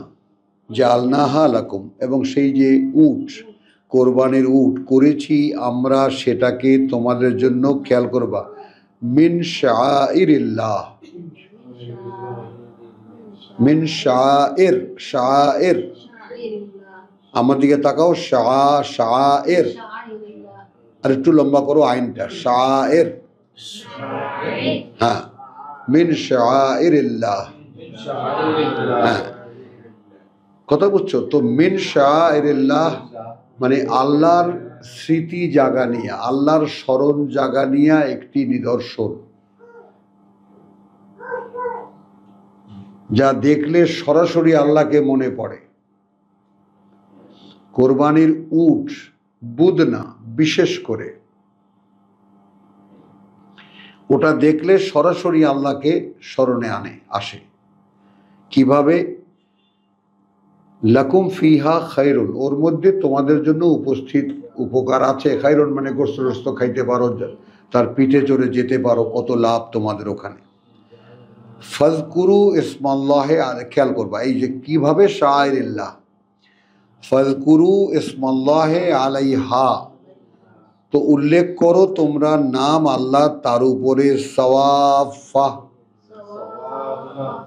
জালনাহা লাকুম, এবং সেই যে উট, কোরবানির উট করেছি আমরা, সেটাকে তোমাদের জন্য, খেয়াল করবা, মিন শাআইরিল্লাহ, মিন শাআইর, শাআইর, আমার দিকে তাকাও, শাআইর, আর একটু লম্বা করো আইনটা, শাআইর, হ্যাঁ, মিন শাআইরিল্লাহ, হ্যাঁ, কথা বুঝছো তো? মিন শাআইরিল্লাহ মানে আল্লাহর স্মৃতি জাগানিয়া, আল্লাহর স্মরণ জাগানিয়া একটি নিদর্শন, যা দেখলে সরাসরি আল্লাহকে মনে পড়ে। কোরবানির উট বুদনা বিশেষ করে ওটা দেখলে সরাসরি আল্লাহকে স্মরণে আসে। কিভাবে? লাকুম ফিহা খায়রুন, ওর মধ্যে তোমাদের জন্য উপস্থিত উপকার আছে। খায়রুন মানে গোস্ত খাইতে পারো, তার পিঠে চড়ে যেতে পারো, কত লাভ তোমাদের ওখানে। ফাজকুরু ইসমাল্লাহে, খেয়াল করবা এই যে কিভাবে শায়রিল্লাহ, ফাজকুরু ইসমাল্লাহে আলাইহা, তো উল্লেখ করো তোমরা নাম আল্লাহ তার উপরে, সওয়াফা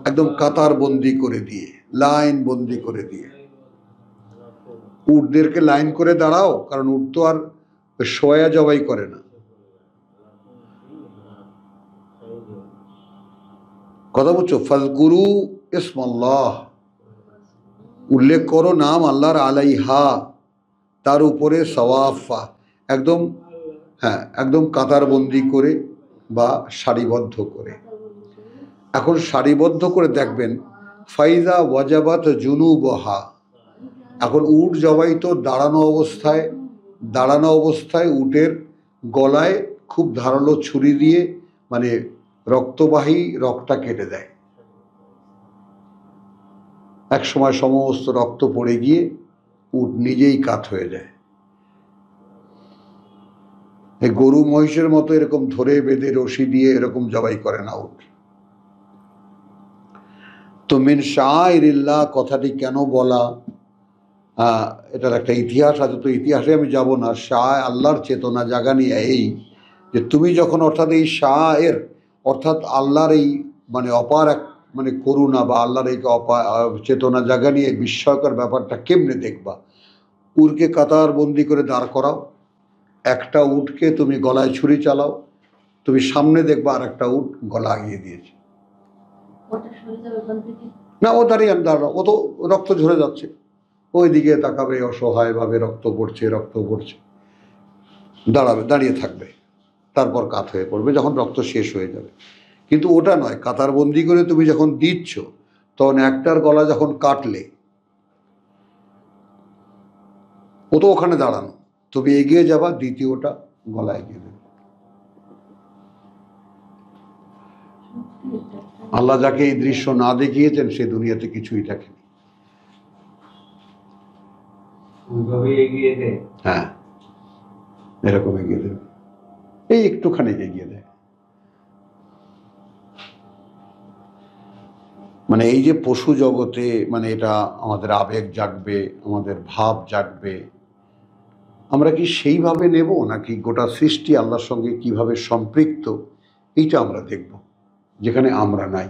একদম কাতার বন্দি করে দিয়ে, লাইন বন্দি করে দিয়ে। উটদেরকে লাইন করে দাঁড়াও, কারণ উট তো আর শোয়া জবাই করে না। কথা বলছো? ফাজকুরু ইসমাল্লাহ, উল্লেখ করো নাম আল্লাহর, আলাইহা তার উপরে, সওয়াফা একদম, হ্যাঁ একদম কাতারবন্দি করে বা সারিবদ্ধ করে। এখন সারিবদ্ধ করে দেখবেন, ফাইজা ওয়াজাবাত জুনুবহা, এখন উট জবাই তো দাঁড়ানো অবস্থায় উটের গলায় খুব ধারালো ছুরি দিয়ে মানে রক্তবাহী রগটা কেটে দেয়। এক সময় সমস্ত রক্ত পড়ে গিয়ে উট নিজেই কাত হয়ে যায়। এই গরু মহিষের মতো এরকম ধরে বেঁধে রশি দিয়ে এরকম জবাই করে না উট। তো মিন শাআইরিল্লাহ কথাটি কেন বলা, এটার একটা ইতিহাস আছে, তো ইতিহাসে আমি যাব না। আল্লাহর চেতনা জাগানি এই যে তুমি যখন, অর্থাৎ এই শায়ের অর্থাৎ আল্লাহর এই মানে অপার এক মানে করুণা বা আল্লাহর এই চেতনা জাগানি এই বিস্ময়কর ব্যাপারটা কেমনে দেখবা। উটকে কাতার বন্দি করে দাঁড় করাও, একটা উটকে তুমি গলায় ছুরি চালাও, তুমি সামনে দেখবা আর একটা উট গলা আগিয়ে দিয়েছে, না ও দাঁড়াও, ও তো রক্ত ঝরে যাচ্ছে, ওই দিকে তাকাবে অসহায়ভাবে, রক্ত পড়ছে, দাঁড়িয়ে থাকবে, তারপর কাত হয়ে পড়বে যখন রক্ত শেষ হয়ে যাবে। কিন্তু ওটা নয়, কাতার বন্দি করে তুমি যখন দিচ্ছ, তখন একটার গলা যখন কাটলে, ও তো ওখানে দাঁড়ানো, তুমি এগিয়ে যাবা, দ্বিতীয়টা গলা এগিয়ে দেবে। আল্লাহ যাকে এই দৃশ্য না দেখিয়েছেন সে দুনিয়াতে কিছুই দেখেনি। হ্যাঁ, এরকম এগিয়ে দেবে, এই একটুখানি এগিয়ে দেয়। মানে এই যে পশু জগতে, মানে এটা আমাদের আবেগ জাগবে, আমাদের ভাব জাগবে, আমরা কি সেইভাবে নেব, নাকি গোটা সৃষ্টি আল্লাহর সঙ্গে কিভাবে সম্পৃক্ত এইটা আমরা দেখব, যেখানে আমরা নাই,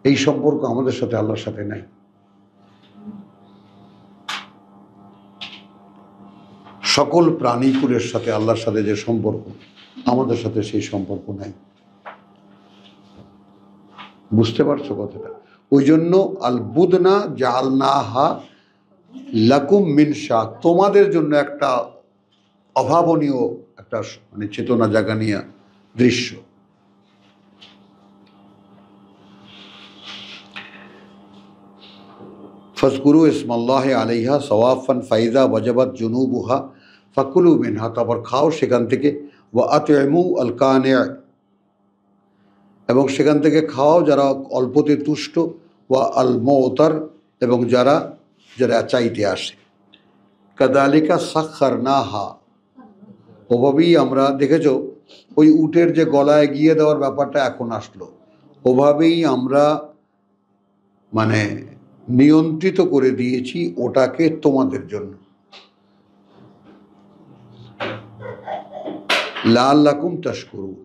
এই সম্পর্ক আমাদের সাথে আল্লাহর সাথে নাই। সকল প্রাণীকুলের সাথে আল্লাহর সাথে যে সম্পর্ক, আমাদের সাথে সেই সম্পর্ক নাই। বুঝতে পারছো কথাটা? ওই জন্য আল বুদনা জাআলনাহা লাকুম মিন শাহ, তোমাদের জন্য একটা অভাবনীয় একটা মানে চেতনা জাগানিয়া দৃশ্য। ফাজকুরু ইসমাল্লাহি আলাইহা সওয়াফান ফাইজা ওয়াজাবাত জুনুবুহা ফাকুলু মিনহা, তারপর খাও সেখান থেকে, ওয়া আতইমু আল কানি', এবং সেখান থেকে খাওয়াও যারা অল্পতে তুষ্ট, ওয়া আল মুতার, এবং যারা চাইতে আসে। কাযালিকা সাখখারনাহা, ওভাবেই আমরা, দেখেছো ওই উটের যে গলায় গিয়ে দেওয়ার ব্যাপারটা এখন আসলো, ওভাবেই আমরা মানে নিয়ন্ত্রিত করে দিয়েছি ওটাকে তোমাদের জন্য, লাআল্লাকুম তাশকুরুন,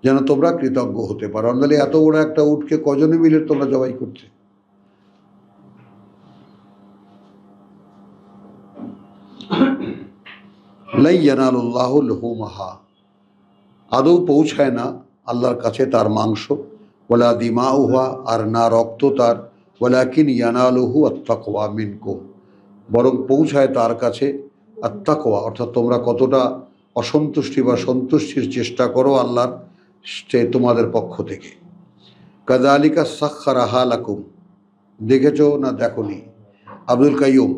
যেন তোমরা কৃতজ্ঞ হতে পারো। নাহলে এত বড় একটা উটকে কজনে মিলে তোমরা জবাই করছে? লা ইয়ানালুল্লাহু লুহুমাহা, আদৌ পৌঁছায় না আল্লাহর কাছে তার মাংস, ওয়ালা দিমাউহা, আর না রক্ত তার, ওয়ালাকিন ইয়ানালুহু আত-তাকওয়া মিনকুম, বরং পৌঁছায় তার কাছে আত-তাকওয়া, অর্থাৎ তোমরা কতটা অসন্তুষ্টি বা সন্তুষ্টির চেষ্টা করো আল্লাহর সে তোমাদের পক্ষ থেকে। কাযালিকা সাখখারাহা লাকুম, দেখেছো না দেখোনি? আব্দুল কাইয়ুম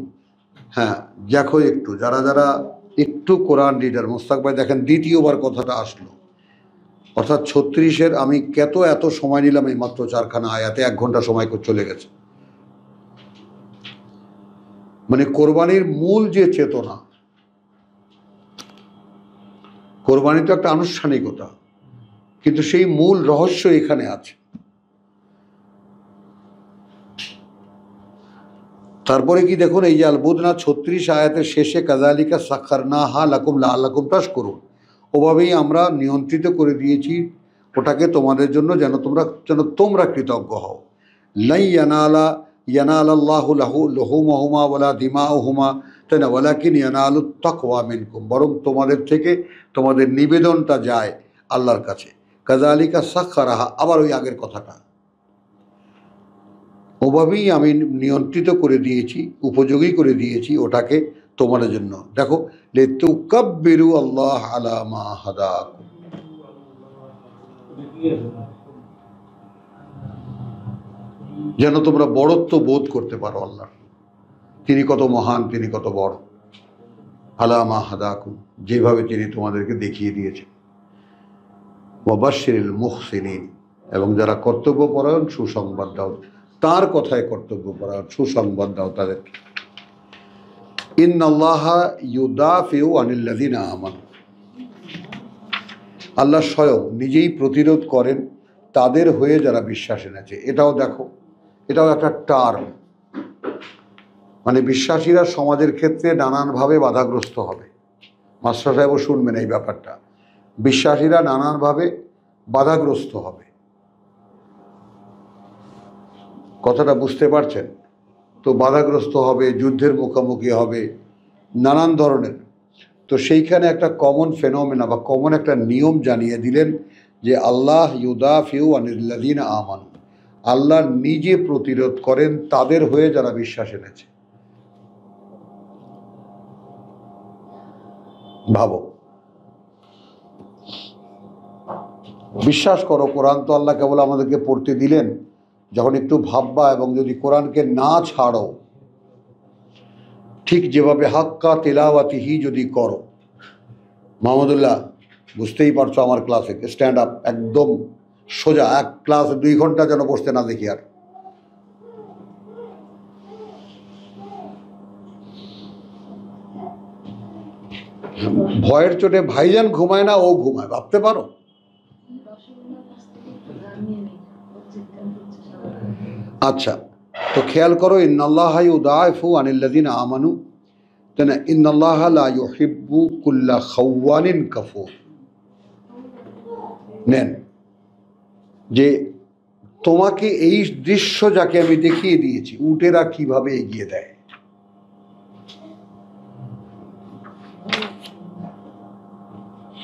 হ্যাঁ, দেখো একটু যারা যারা একটু কোরআন রিডার, মোস্তাক ভাই দেখেন দ্বিতীয়বার কথাটা আসলো, অর্থাৎ 36-এর আমি এত সময় নিলাম এই মাত্র 4খানা আয়াতে 1 ঘন্টা সময় চলে গেছে। মানে কোরবানির মূল যে চেতনা, কোরবানি তো একটা আনুষ্ঠানিকতা, কিন্তু সেই মূল রহস্য এখানে আছে। তারপরে কি দেখুন, এই যে আলবুদনা 36 আয়াতের শেষে কাযালিকা সাখখারনাহা লাকুম লাআল্লাকুম তাশকুরুন, ওভাবেই আমরা নিয়ন্ত্রিত করে দিয়েছি ওটাকে তোমাদের জন্য, যেন তোমরা কৃতজ্ঞ হও। লাই ইয়ানালাল্লাহু লুহুমুহুমা ওয়ালা দিমাউহুমা, তাই না, ওয়ালাকিন ইয়ানালুত তাকওয়া মিনকুম, বরং তোমাদের থেকে তোমাদের নিবেদনটা যায় আল্লাহর কাছে। কাযালিকা সাখখারাহা, আবার ওই আগের কথাটা, ওভাবেই আমি নিয়ন্ত্রিত করে দিয়েছি, উপযোগী করে দিয়েছি ওটাকে তোমাদের জন্য। দেখো, লিতুকাব্বিরু আল্লাহ আলা মা হাদাকুম, যেন তোমরা বড়ত্ব বোধ করতে পারো আল্লাহ, তিনি কত মহান, তিনি কত বড়। আলা মা হাদাকুম, যেভাবে তিনি তোমাদেরকে দেখিয়ে দিয়েছেন। ওয়া বাশশিরিল মুহসিনিন, এবং যারা কর্তব্যপরায়ণ সুসংবাদ দাও, তার কথায় কর্তব্যপরায়ণ সুসংবাদ দাও তাদেরকে। ইন্নাল্লাহা ইউদাফিউ আনিল্লাযিনা আমানু, আল্লাহ স্বয়ং নিজেই প্রতিরোধ করেন তাদের হয়ে যারা বিশ্বাস এনেছে। এটাও দেখো, এটাও একটা টার্ম, মানে বিশ্বাসীরা সমাজের ক্ষেত্রে নানানভাবে বাধাগ্রস্ত হবে। মাস্টার সাহেবও শুনবেন এই ব্যাপারটা, বিশ্বাসীরা নানানভাবে বাধাগ্রস্ত হবে। কথাটা বুঝতে পারছেন তো? বাধাগ্রস্ত হবে, যুদ্ধের মুখোমুখি হবে, নানান ধরনের। তো সেইখানে একটা কমন ফেনোমেনা বা কমন একটা নিয়ম জানিয়ে দিলেন যে আল্লাহ ইউদাফিউ আনিল্লাযিনা আমানু, আল্লাহ নিজে প্রতিরোধ করেন তাদের হয়ে যারা বিশ্বাস এনেছে। ভাবো, বিশ্বাস করো, কোরআন তো আল্লাহ কেবল আমাদেরকে পড়তে দিলেন, যখন একটু ভাববা এবং যদি কোরআনকে না ছাড়ো, ঠিক যেভাবে হাক্কা তিলাওয়াতিহি যদি করো, মাহমুদুল্লাহ বুঝতেই পারছো আমার ক্লাসে স্ট্যান্ড আপ, একদম সোজা, এক ক্লাস 2 ঘন্টা যেন বসতে না দেখি আর। ভয়ের চোটে ভাইজান ঘুমায় না, ও ঘুমায়, ভাবতে পারো। আচ্ছা, তো খেয়াল করো, ইন্নাল্লাহা ইউদাফিউ আনিল্লাযিনা আমানু, তাই না, ইন্নাল্লাহা লা ইউহিব্বু কুল্লা খাওয়ানিন কাফুর। নেন যে তোমাকে এই দৃশ্য যাকে আমি দেখিয়ে দিয়েছি, উটেরা কিভাবে এগিয়ে দেয়,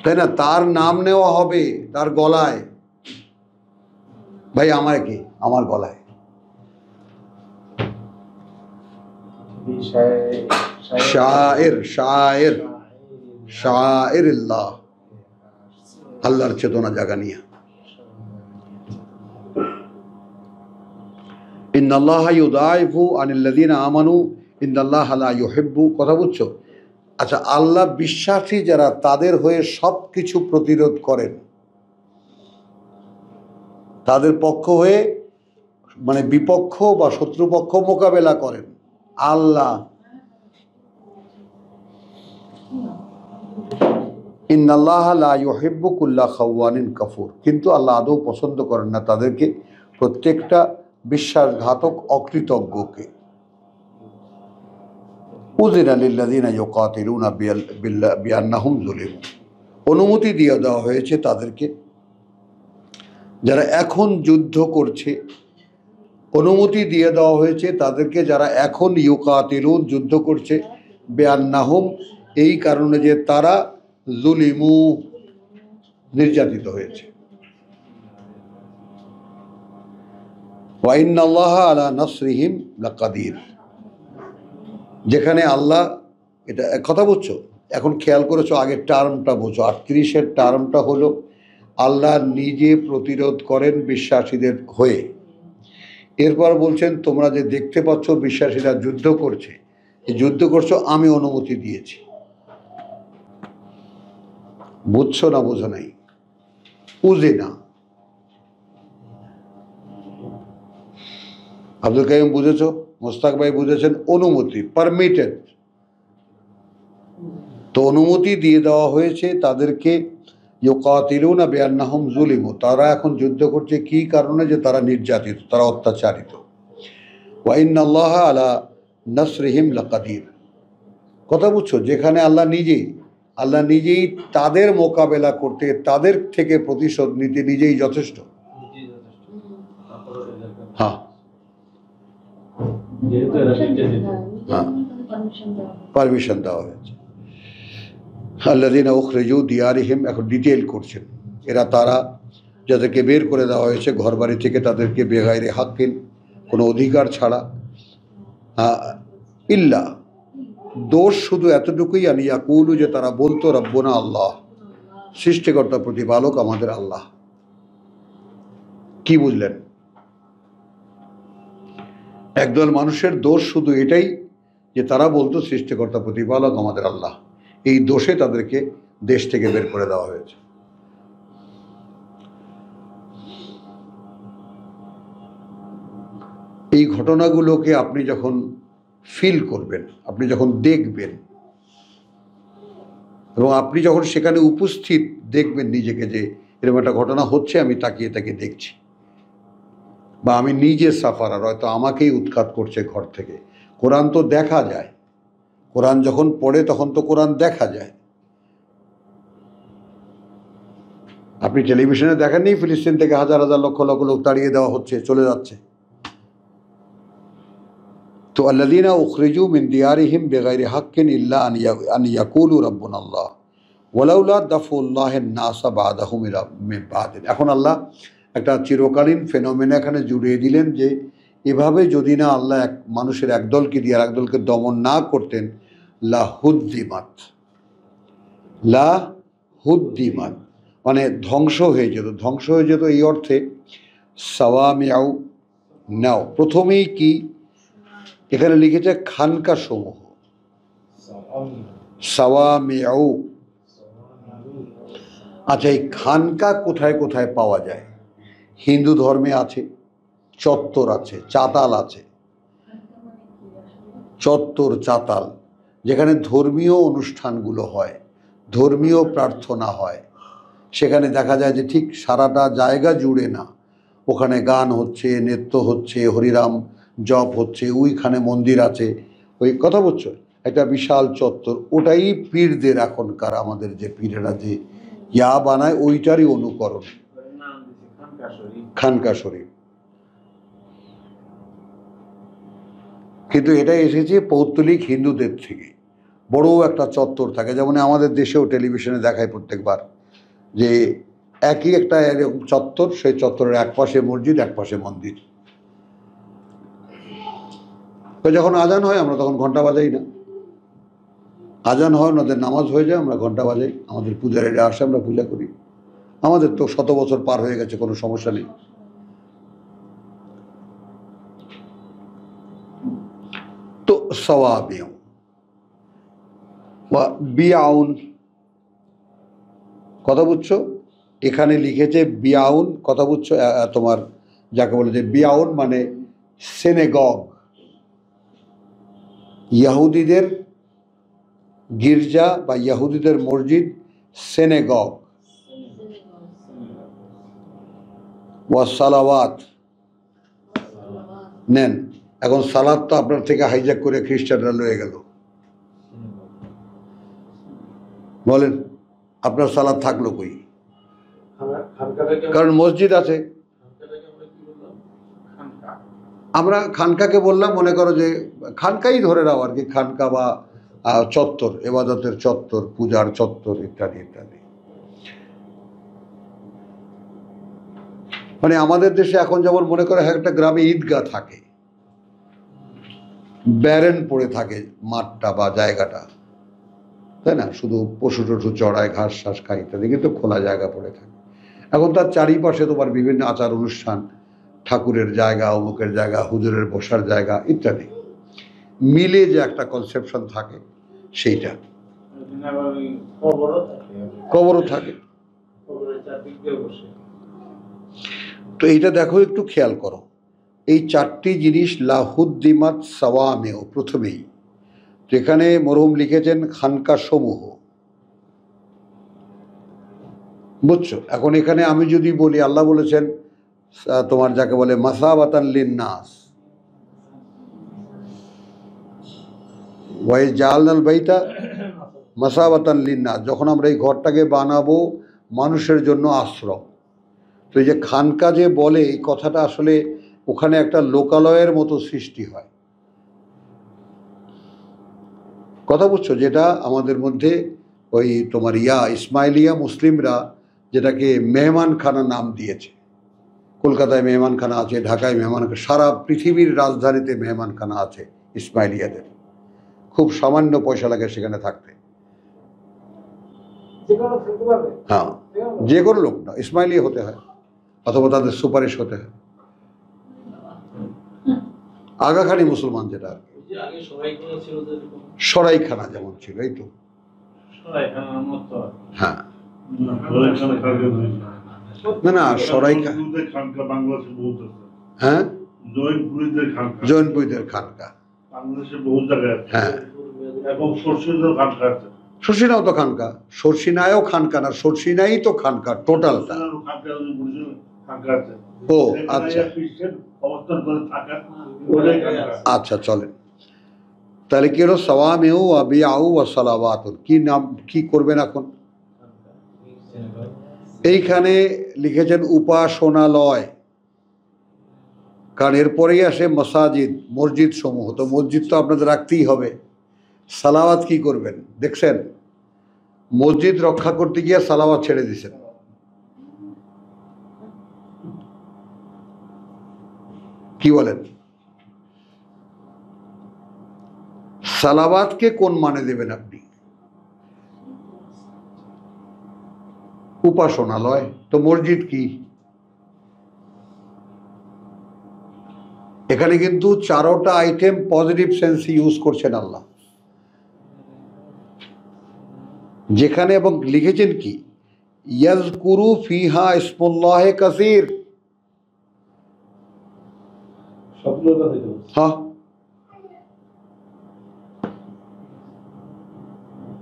তাই না, তার নাম নেওয়া হবে তার গলায়। ভাই আমার কি, আমার গলায় শায়ের শায়ের শায়েরিল্লাহ, আল্লাহর চেতনা জাগা নিয়ে। ইন্নাল্লাহা ইউদাফিউ আনিল্লাযিনা আমানু ইন্নাল্লাহা লা ইউহিব্বু, কথা বুঝছো? আচ্ছা, আল্লাহ বিশ্বাসী যারা তাদের হয়ে সব কিছু প্রতিরোধ করেন, তাদের পক্ষ হয়ে, মানে বিপক্ষ বা শত্রুপক্ষ মোকাবেলা করেন আল্লাহ। ইন্নাল্লাহা লা ইউহিব্বু কুল্লা খাওয়ানিন কাফুর, কিন্তু আল্লাহ আদৌ পছন্দ করেন না তাদেরকে, প্রত্যেকটা বিশ্বাসঘাতক অকৃতজ্ঞকে। উযিনা লিল্লাযিনা ইউকাতিলুনা বিআন্নাহুম যুলিমু, অনুমতি দিয়ে দেওয়া হয়েছে তাদেরকে যারা এখন যুদ্ধ করছে, অনুমতি দিয়ে দেওয়া হয়েছে তাদেরকে যারা এখন ইউকাতিলুন যুদ্ধ করছে, বিআন্নাহুম এই কারণে যে তারা যুলিমু নির্যাতিত হয়েছে। ওয়া ইন্নাল্লাহা আলা নাসরিহিম লাকাদির, যেখানে আল্লাহ, এটা কথা বুঝছো? এখন খেয়াল করেছো, আগের টার্মটা বোঝো। 38-এর টার্মটা হলো আল্লাহ নিজে প্রতিরোধ করেন বিশ্বাসীদের হয়ে। এরপর বলছেন তোমরা যে দেখতে পাচ্ছ বিশ্বাসীরা যুদ্ধ করছে, এই যুদ্ধ করছো, আমি অনুমতি দিয়েছি। বুঝছো না বোঝো নাই? বুঝে না। আব্দুল কাইম বুঝেছ, মোস্তাক ভাই বুঝেছেন, অনুমতি, পারমিটেড। তো অনুমতি দিয়ে দেওয়া হয়েছে তাদেরকে। ইউকাতিলুনা বিআন্নাহুম যুলিমু, তারা এখন যুদ্ধ করছে কি কারণে? যে তারা নির্যাতিত, তারা অত্যাচারিত। ওয়া ইন্নাল্লাহা আলা নাসরিহিম লাকাদির। কথা বুঝছো? যেখানে আল্লাহ নিজেই তাদের মোকাবেলা করতে, তাদের থেকে প্রতিশোধ নিতে নিজেই যথেষ্ট। হ্যাঁ, পারমিশন দেওয়া হয়েছে। আল্লাযীনা উখরিজু দিয়ারিহিম, এখন ডিটেইল করছেন, এরা তারা যাদেরকে বের করে দেওয়া হয়েছে ঘর বাড়ি থেকে, তাদেরকে বেগাইরে হাক্কিন, কোনো অধিকার ছাড়া। ইল্লা, দোষ শুধু এতটুকুই, আন ইয়াকুলু, যে তারা বলতো রব্বুনা আল্লাহ, সৃষ্টিকর্তা প্রতিপালক আমাদের আল্লাহ। কি বুঝলেন? একদল মানুষের দোষ শুধু এটাই যে তারা বলতো সৃষ্টিকর্তা প্রতিপালক আমাদের আল্লাহ। এই দোষে তাদেরকে দেশ থেকে বের করে দেওয়া হয়েছে। এই ঘটনাগুলোকে আপনি যখন ফিল করবেন, আপনি যখন দেখবেন, এবং আপনি যখন সেখানে উপস্থিত দেখবেন নিজেকে, যে এরকম একটা ঘটনা হচ্ছে, আমি তাকিয়ে তাকিয়ে দেখছি, বা আমি নিজে সাফারার, হয়তো আমাকেই উৎখাত করছে ঘর থেকে। কোরআন তো দেখা যায়, কোরআন যখন পড়ে তখন তো কোরআন দেখা যায়। আপনি টেলিভিশনে দেখেননি ফিলিস্তিন থেকে হাজার হাজার লক্ষ লক্ষ লোক তাড়িয়ে দেওয়া হচ্ছে, চলে যাচ্ছে। তো আল্লাযীনা উখরিজু মিন দিয়ারিহিম বিগাইরি হাক্কিন ইল্লা আন ইয়াকুলু রাব্বুনাল্লাহ ওয়ালাউলা দাফুল্লাহিন নাসা বাদাহুম মিন বাদিন। এখন আল্লাহ একটা চিরকালীন ফেনোমেনা এখানে জুড়িয়ে দিলেন, যে এভাবে যদি না আল্লাহ এক মানুষের একদলকে দিয়ে আর একদলকে দমন না করতেন, লাহুদ্দিমাত, লাহুদ্দিমাত মানে ধ্বংস হয়ে যেত। ধ্বংস হয়ে যেত এই অর্থে, সাওয়ামিউ নাও, প্রথমেই কি এখানে লিখেছে খানকা সমূহ, সাওয়ামিউ। আচ্ছা, এই খানকা কোথায় কোথায় পাওয়া যায়? হিন্দু ধর্মে আছে, চত্বর আছে, চাতাল আছে। চত্বর, চাতাল, যেখানে ধর্মীয় অনুষ্ঠানগুলো হয়, ধর্মীয় প্রার্থনা হয়, সেখানে দেখা যায় যে ঠিক সারাটা জায়গা জুড়ে না, ওখানে গান হচ্ছে, নৃত্য হচ্ছে, হরিরাম জপ হচ্ছে, ওইখানে মন্দির আছে। ওই কথা বলছো, একটা বিশাল চত্বর, ওটাই পীরদের এখনকার আমাদের যে পীরেরা যে ইয়া বানায়, ওইটারই অনুকরণ, খানকা শরীফ। কিন্তু এটা এসেছে পৌত্তলিক হিন্দুদের থেকে। বড় একটা চত্বর থাকে, যেমন আমাদের দেশেও টেলিভিশনে দেখায় প্রত্যেকবার, যে একই একটা এরকম চত্বর, সেই চত্বরের এক পাশে মসজিদ, এক পাশে মন্দির। তো যখন আজান হয় আমরা তখন ঘন্টা বাজাই না, আজান হয়, ওনাদের নামাজ হয়ে যায়, আমরা ঘন্টা বাজাই, আমাদের পূজারীরা আসে, আমরা পূজা করি। আমাদের তো 100 বছর পার হয়ে গেছে, কোনো সমস্যা নেই। তো সাওয়াবিউ বা বিআউন, কথা বুঝছো? এখানে লিখেছে বিআউন, কথা বুঝছো? তোমার যাকে বলে যে বিআউন মানে সিনেগগ, ইহুদিদের গির্জা বা ইহুদিদের মসজিদ, সিনেগগ। ওয়া সালাওয়াত, নেন। এখন সালাত তো আপনার থেকে হাইজ্যাক করে খ্রিস্টানরা লয়ে গেল। বলেন, আপনার সালাত থাকলো কই? কারণ মসজিদ আছে। আমরা খানকাকে বললাম, মনে করো যে খানকাই ধরে নাও আর কি, খানকা বা চত্বর, এবাদতের চত্বর, পূজার চত্বর, ইত্যাদি ইত্যাদি। মানে আমাদের দেশে এখন যেমন মনে করো একটা গ্রামে ঈদগাহ থাকে, ব্যারেন পড়ে থাকে মাঠটা বা জায়গাটা, তাই না? শুধু পশু টশু চড়ায়, ঘাস শ্বাস খায় ইত্যাদি, কিন্তু খোলা জায়গা পড়ে থাকে। এখন তার চারিপাশে তোমার বিভিন্ন আচার অনুষ্ঠান, ঠাকুরের জায়গা, অমুকের জায়গা, হুজুরের বসার জায়গা ইত্যাদি। মিলে যে একটা কনসেপশন থাকে সেইটা। কবরও থাকে। তো এইটা দেখো, একটু খেয়াল করো, এই চারটি জিনিস লাহুদ্দিমাত সাওয়ামেও প্রথমেই। তো এখানে মরহুম লিখেছেন খানকা সমূহ, বুঝছো? এখন এখানে আমি যদি বলি, আল্লাহ বলেছেন তোমার যাকে বলে মাসাবাতান লিন্নাস, ওয়াইজ জাআলনাল বাইতা মাসাবাতান লিন্নাস, যখন আমরা এই ঘরটাকে বানাবো মানুষের জন্য আশ্রম। তো এই যে খানকা যে বলে, এই কথাটা আসলে ওখানে একটা লোকালয়ের মতো সৃষ্টি হয়, কথা বুঝছো? যেটা আমাদের মধ্যে ওই তোমার ইসমাইলিয়া মুসলিমরা যেটাকে মেহমানখানা নাম দিয়েছে। কলকাতায় মেহমানখানা আছে, ঢাকায় মেহমানখানা, সারা পৃথিবীর রাজধানীতে মেহমানখানা আছে ইসমাইলিয়াদের। খুব সামান্য পয়সা লাগে সেখানে থাকতে। হ্যাঁ, যে কোনো লোক না, ইসমাইলিয়া হতে হয় অথবা তাদের সুপারিশ হতে হয়। আগাখানি মুসলমান যেটা আর কি, সরাইখানা যেমন ছিল, এই তো। হ্যাঁ, না না, সরাইখানা, হ্যাঁ, জৈনপুরীদের খানকা হ্যাঁ, শর্ষিনাও তো খানকা, শর্ষিনায়ও খানকা না, শর্ষিনাই তো খানকা টোটালটা। ও আচ্ছা আচ্ছা, চলেন তাহলে কি হলো, সাওয়ামেউ ওয়া বিআউ ওয়া সালাওয়াতুন, কি নাম কি করবেন এখন? এইখানে লিখেছেন উপাসনালয়, কারণ এরপরেই আসে মসাজিদ, মসজিদ সমূহ। তো মসজিদ তো আপনাদের রাখতেই হবে। সালাওয়াত কি করবেন দেখছেন? মসজিদ রক্ষা করতে গিয়ে সালাওয়াত ছেড়ে দিছেন। কি বলেন? সালাওয়াতকে কোন মানে দেবেন আপনি? উপাসনালয়। তো মসজিদ কি? এখানে কিন্তু চারোটা আইটেম পজিটিভ সেন্স ইউজ করছেন আল্লাহ যেখানে, এবং লিখেছেন কি ইয়াজকুরু ফিহা ইসমুল্লাহে কাসীর। হ্যাঁ,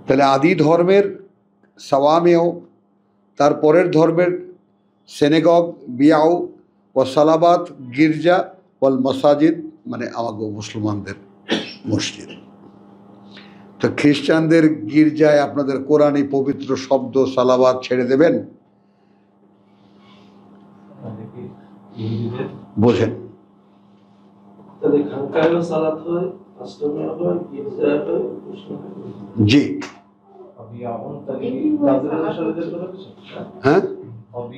তাহলে আদি ধর্মের সাওয়ামেও, তারপরের ধর্মের সেনেগগ, বিয়াউ ও সালাবাত, গির্জা ওয়াল মসাজিদ, মানে আমাকে মুসলমানদের মসজিদ। তো খ্রিস্টানদের গির্জায় আপনাদের কোরআনী পবিত্র শব্দ সালাবাত ছেড়ে দেবেন? বোঝেন? জি, হ্যাঁ,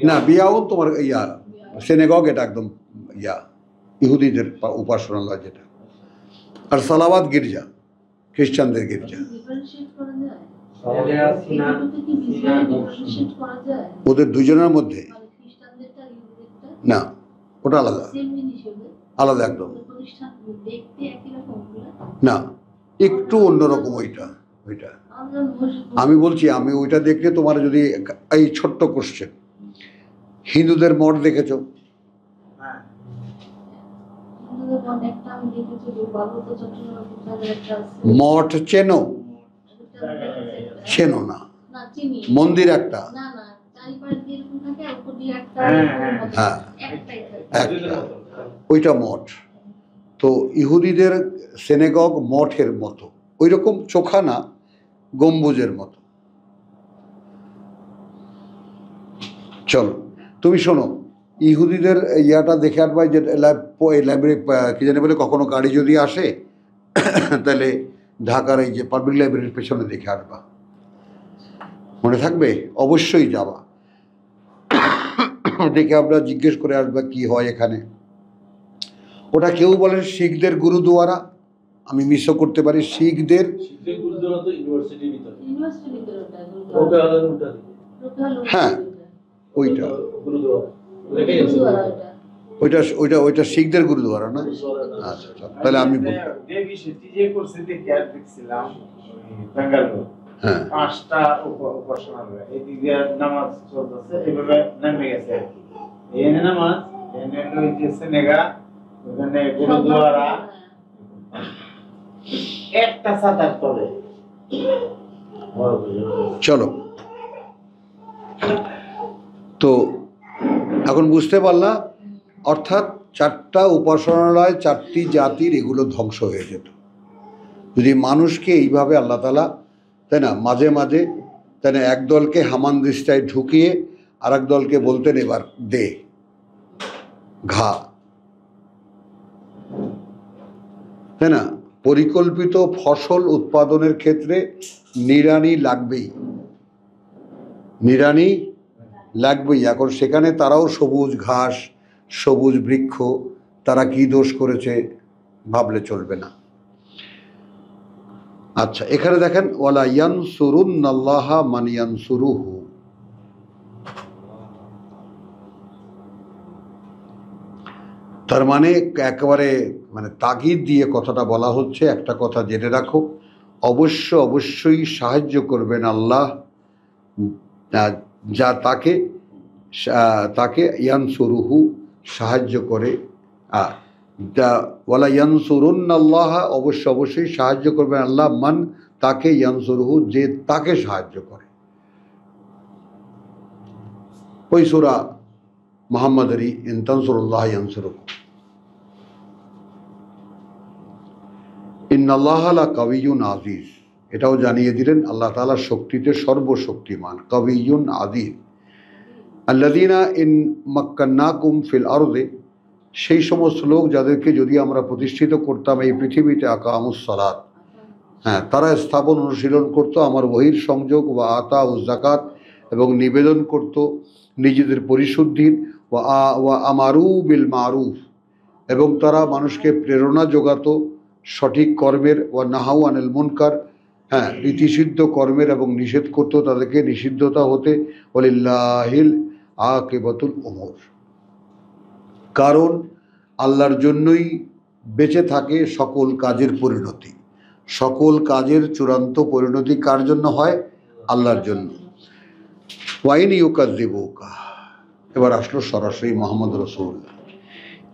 না বিয়াউন তোমার সেনেগগ, এটা একদম ইহুদিদের উপাসনালয় যেটা, আর সালাওয়াত গির্জা, খ্রিস্টানদের গির্জা। ওদের দুজনের মধ্যে না, ওটা আলাদা, আলাদা একদম না, একটু অন্যরকম ওইটা। ওইটা আমি বলছি, আমি ওইটা দেখলে তোমার যদি এই ছোট্ট কোশ্চেন, হিন্দুদের মঠ দেখেছো? মঠ চেনো? চেনো না? মন্দির একটা, হ্যাঁ একটা, ওইটা মঠ। তো ইহুদিদের সেনেগগ মঠের মতো, ওই রকম চোখা না, গম্বুজের মতো। চলো তুমি শোনো, ইহুদিদের ইয়াটা দেখে আসবা, যে লাইব্রেরি কি জানি বলে, কখনো গাড়ি যদি আসে তাহলে ঢাকার এই যে পাবলিক লাইব্রেরির পেছনে দেখে আসবা, মনে থাকবে? অবশ্যই যাবা, দেখে আমরা জিজ্ঞেস করে আসবা কি হয় এখানে। ওটা কেউ বলেন শিখদের গুরুদুয়ারা, আমি মিসও করতে পারি। শিখদের হ্যাঁ, ওইটা ওইটা ওইটা ওইটা শিখদের গুরুদ্বারা না? আচ্ছা আচ্ছা, তাহলে আমি হ্যাঁ
5টা উপাসনালয় এদিক দিয়ে নামাজ চলতেছে, এইভাবে নেমে গেছে আর কি। এনে নামাজ এনে লইতেছে নেগা, ওখানে গুরুদ্বারা একটা ছাতার তলে।
চলো, তো এখন বুঝতে পারলা, অর্থাৎ 4টা উপাসনালয় 4টি জাতির এগুলো ধ্বংস হয়ে যেত যদি মানুষকে এইভাবে আল্লাহ তাআলা, তাই না, মাঝে মাঝে, তাই না, এক দলকে হামানদিস্তায় ঢুকিয়ে আর এক দলকে বলতেন এবার দে ঘা, তাই না। পরিকল্পিত ফসল উৎপাদনের ক্ষেত্রে নিড়ানি লাগবেই, নিড়ানি লাগবেই। এখন সেখানে তারাও সবুজ ঘাস, সবুজ বৃক্ষ, তারা কি দোষ করেছে ভাবলে চলবে না। আচ্ছা, এখানে দেখেন ওয়ালা ইয়ানসুরুন্নাল্লাহা মান ইয়ানসুরুহু, তার মানে একেবারে মানে তাগিদ দিয়ে কথাটা বলা হচ্ছে। একটা কথা জেনে রাখো, অবশ্যই সাহায্য করবেন আল্লাহ যা তাকে তাকে ইয়ানসুরুহু সাহায্য করে। ওয়ালা ইয়ানসুরুন্নাল্লাহ, অবশ্যই সাহায্য করবেন আল্লাহ, মান তাকে, ইয়ানসুরুহু যে তাকে সাহায্য করে। ওই সূরা মুহাম্মাদেরই ইন তানসুরুল্লাহ ইয়ানসুরুকুম। ইন্নাল্লাহা লাকাবিয়্যুন আজিজ, এটাও জানিয়ে দিলেন আল্লাহ তাআলা শক্তিতে সর্বশক্তিমান। কাবিয়্যুন আজিজ। আল্লাযীনা ইন মাক্কান্নাকুম ফিল আরদি, সেই সমস্ত লোক যাদেরকে যদি আমরা প্রতিষ্ঠিত করতাম এই পৃথিবীতে, আকামুস সালাত, হ্যাঁ, তারা স্থাপন অনুশীলন করত আমার ওহীর সংযোগ, ওয়া আতাউজ যাকাত, এবং নিবেদন করত নিজেদের পরিশুদ্ধির, ওয়া আমারু বিল মারুফ, এবং তারা মানুষকে প্রেরণা যোগাতো সঠিক কর্মের, ওয়া নাহাউ আনিল মুনকার, হ্যাঁ, রীতিসিদ্ধ কর্মের, এবং নিষেধ করত তাদেরকে নিষিদ্ধতা হতে। ওয়ালিল্লাহিল আকিবাতুল উমুর, কারণ আল্লাহর জন্যই বেঁচে থাকে সকল কাজের পরিণতি। সকল কাজের চূড়ান্ত পরিণতি কার জন্য হয়? আল্লাহর জন্য। ওয়াইন ইউকাযযিবুকা, এবার আসলো সরাসরি মুহাম্মদ রাসূলুল্লাহ,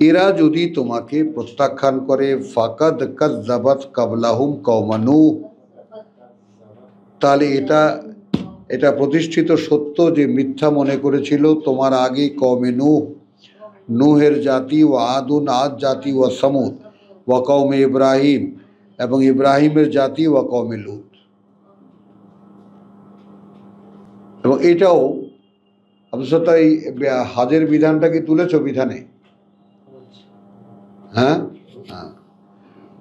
এরা যদি তোমাকে প্রত্যাখ্যান করে, ফাকাদ কাযযাবাত কাবলাহুম কওমা নূহ, তাহলে এটা প্রতিষ্ঠিত সত্য যে মিথ্যা মনে করেছিল তোমার আগে কওমে নূহ, নূহের জাতি, ও আদুন, আদ জাতি, ও সামুদ, ওয়া কওমে ইব্রাহিম, এবং ইব্রাহিমের জাতি, ওয়া কওমে লূত। এবং এটাও অবশ্য এই হাজের বিধানটা কি তুলেছ বিধানে? হ্যাঁ হ্যাঁ,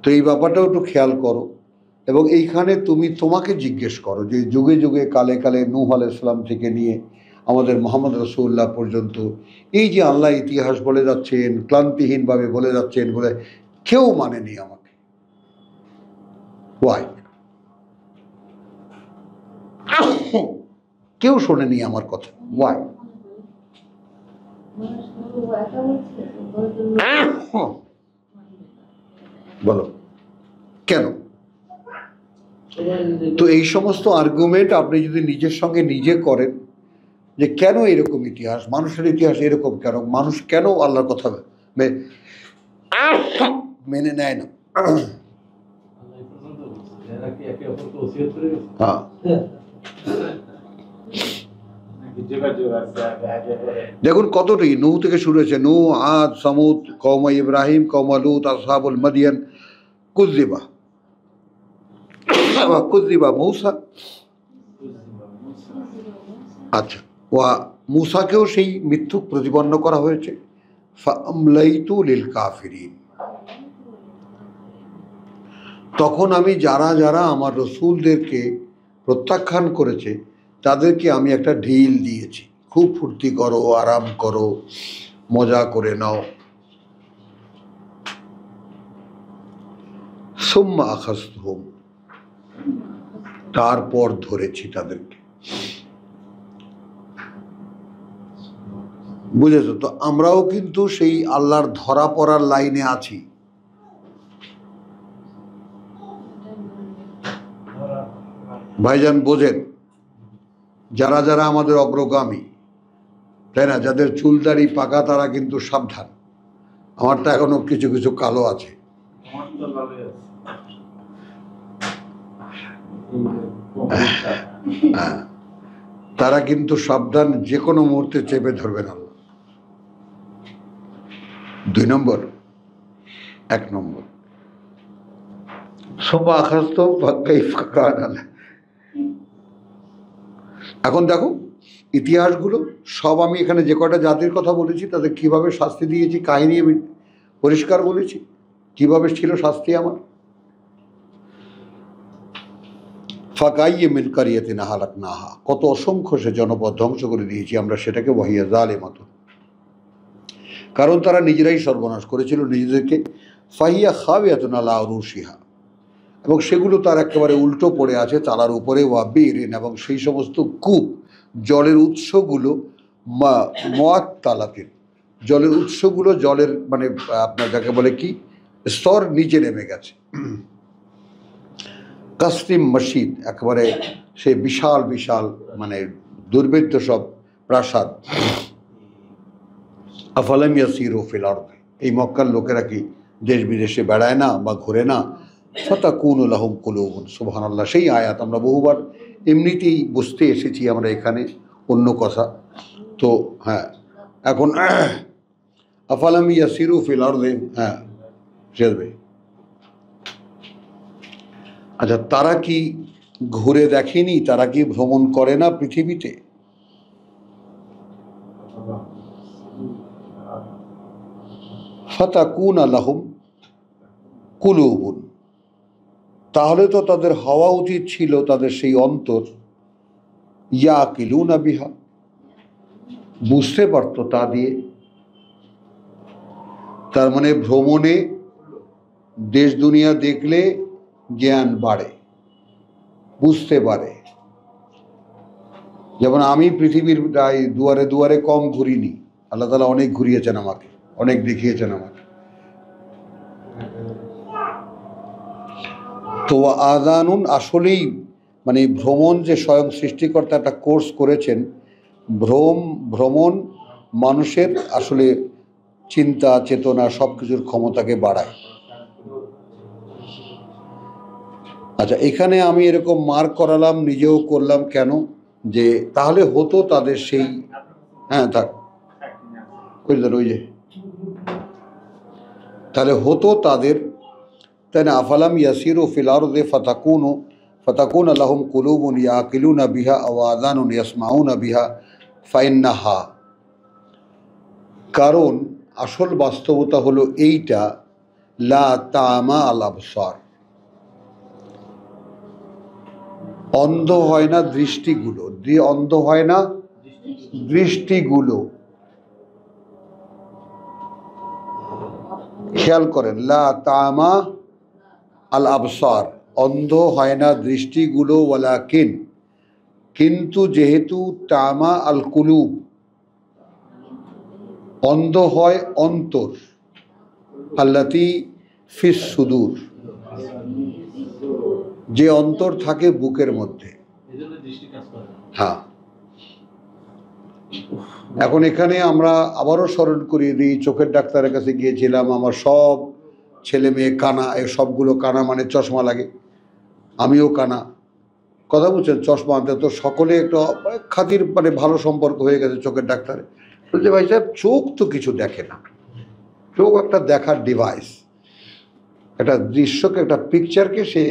তো এই ব্যাপারটাও একটু খেয়াল করো। এবং এইখানে তোমাকে জিজ্ঞেস করো যে যুগে যুগে কালে কালে নূহ আলাইহিস সালাম থেকে নিয়ে আমাদের মুহাম্মদ রাসূলুল্লাহ পর্যন্ত এই যে আল্লাহ ইতিহাস বলে যাচ্ছেন, ক্লান্তিহীনভাবে বলে যাচ্ছেন, বলে কেউ মানেনি আমাকে। ওয়াই? কেউ শোনেনি আমার কথা। ওয়াই? বলো কেন? তো এই সমস্ত আর্গুমেন্ট আপনি যদি নিজের সঙ্গে নিজে করেন যে কেন এরকম ইতিহাস, মানুষের ইতিহাস এরকম কেন, মানুষ কেন আল্লাহর কথা মেনে নেয় না। হ্যাঁ, দেখুন কতটি নূহ থেকে শুরু হয়েছে, নূহ, আদ, সামুদ, কওমে ইব্রাহিম, কওমে লূত, আসহাবুল মাদিয়ান, কুযযিবা মূসা। আচ্ছা, ওয়া মূসাকেও সেই মিথ্যুক প্রতিপন্ন করা হয়েছে। ফাআমলাইতু লিল কাফিরিন, তখন আমি যারা যারা আমার রসুলদেরকে প্রত্যাখ্যান করেছে তাদেরকে আমি একটা ঢিল দিয়েছি, খুব ফুর্তি করো, আরাম করো, মজা করে নাও। সুম্মা আখাযতুহুম, তারপর ধরেছি তাদেরকে। বুঝেছো তো? আমরাও কিন্তু সেই আল্লাহর ধরা পড়ার লাইনে আছি। ভাইজান বোঝেন, যারা যারা আমাদের অগ্রগামী, তাই না, যাদের চুলদাড়ি পাকা, তারা কিন্তু সাবধান। আমারটা এখনো কিছু কিছু কালো আছে।
আমার তো ভালোই আছে। এই যে কম্পিউটার।
হ্যাঁ, তারা কিন্তু সাবধান, যে কোনো মুহূর্তে চেপে ধরবেন আল্লাহ। 2 নম্বর। 1 নম্বর, সোপা আখাস্ত ভাগ্যাই ফাঁকা আনালে। এখন দেখো ইতিহাসগুলো সব, আমি এখানে যে কয়টা জাতির কথা বলেছি তাদের কিভাবে শাস্তি দিয়েছি, কাহিনী আমি পরিষ্কার বলেছি, কিভাবে ছিল শাস্তি আমার। ফাকাইয়ে মিন কারিয়াতিন আহলাকনাহা, কত অসংখ্য সে জনপদ ধ্বংস করে দিয়েছি আমরা সেটাকে, ওয়াহিয়া যালিমাতুন, কারণ তারা নিজেরাই সর্বনাশ করেছিল নিজেদেরকে। ফাহিয়া খাবিয়াতুন আলা উরুশিহা, এবং সেগুলো তার একেবারে উল্টো পড়ে আছে তালার উপরে। ওয়াবিরিন, এবং সেই সমস্ত কূপ, জলের উৎসগুলো, মুআত্তালাতিন, জলের উৎসগুলো, জলের মানে আপনার যাকে বলে কি, স্তর নিচে নেমে গেছে। কাসরিম মসজিদ, একেবারে সে বিশাল বিশাল মানে দুর্ভেদ্য সব প্রাসাদ। আফালাম ইয়াসিরু ফিল আরদি, এই মক্কার লোকেরা কি দেশ বিদেশে বেড়ায় না বা ঘোরে না? ফাতাকুনু লাহুম কুলুবুন, সুবহানাল্লাহ, সেই আয়াত আমরা বহুবার এমনিতেই বুঝতে এসেছি আমরা এখানে, অন্য কথা তো। হ্যাঁ, এখন আফালাম ইয়াসিরু ফিল আরদি, হ্যাঁ শেষবে। আচ্ছা, তারা কি ঘুরে দেখেনি? তারা কি ভ্রমণ করে না পৃথিবীতে? ফাতাকুনা লাহুম কুলুবুন, তাহলে তো তাদের হওয়া উচিত ছিল, তাদের সেই অন্তর, ইয়াকিলুনা বিহা, বুঝতে পারতো তা দিয়ে। তার মানে ভ্রমণে দেশ দুনিয়া দেখলে জ্ঞান বাড়ে, বুঝতে পারে। যেমন আমি পৃথিবীর দুয়ারে দুয়ারে কম ঘুরিনি, আল্লাহ তাআলা অনেক ঘুরিয়েছেন আমাকে, অনেক দেখিয়েছেন আমাকে। তো আযানুন, আসলেই মানে ভ্রমণ যে স্বয়ং সৃষ্টিকর্তা একটা কোর্স করেছেন, ভ্রমণ মানুষের আসলে চিন্তা চেতনা সব কিছুর ক্ষমতাকে বাড়ায়। আচ্ছা, এখানে আমি এরকম মার্ক করালাম, নিজেও করলাম কেন, যে তাহলে হতো তাদের সেই, হ্যাঁ থাক ওই যে, তাহলে হতো তাদের, তাই না? আফালাম ইয়াসিরু ফিল আরদি ফাতাকুন লাহুম কুলুবুন ইয়াকিলুনা বিহা আও আযানুন ইয়াসমাউনা বিহা ফাইন্নাহা, কারণ আসল বাস্তবতা হলো এইটা, লা তামা আল আবসার, অন্ধ হয় না দৃষ্টিগুলো, অন্ধ হয় না দৃষ্টিগুলো। খেয়াল করেন, লা তামা আল আবসার, অন্ধ হয় না দৃষ্টিগুলো, ওয়ালাকিন, কিন্তু যেহেতু তামা আল কুলুব, অন্ধ হয় অন্তর, আল্লাতি ফিস সুদূর, যে অন্তর থাকে বুকের মধ্যে। হ্যাঁ, এখন এখানে আমরা আবারও স্মরণ করিয়ে দিই, চোখের ডাক্তারের কাছে গিয়েছিলাম, আমার সব ছেলে মেয়ে কানা, এই সবগুলো কানা, মানে চশমা লাগে, আমিও কানা, কথা বলছেন, চশমা আনতে তো সকলে একটু খাতির, মানে ভালো সম্পর্ক হয়ে গেছে চোখের ডাক্তারে। বলছে ভাই সাহেব, চোখ তো কিছু দেখে না, চোখ একটা দেখার ডিভাইস, একটা দৃশ্যকে, একটা পিকচারকে সে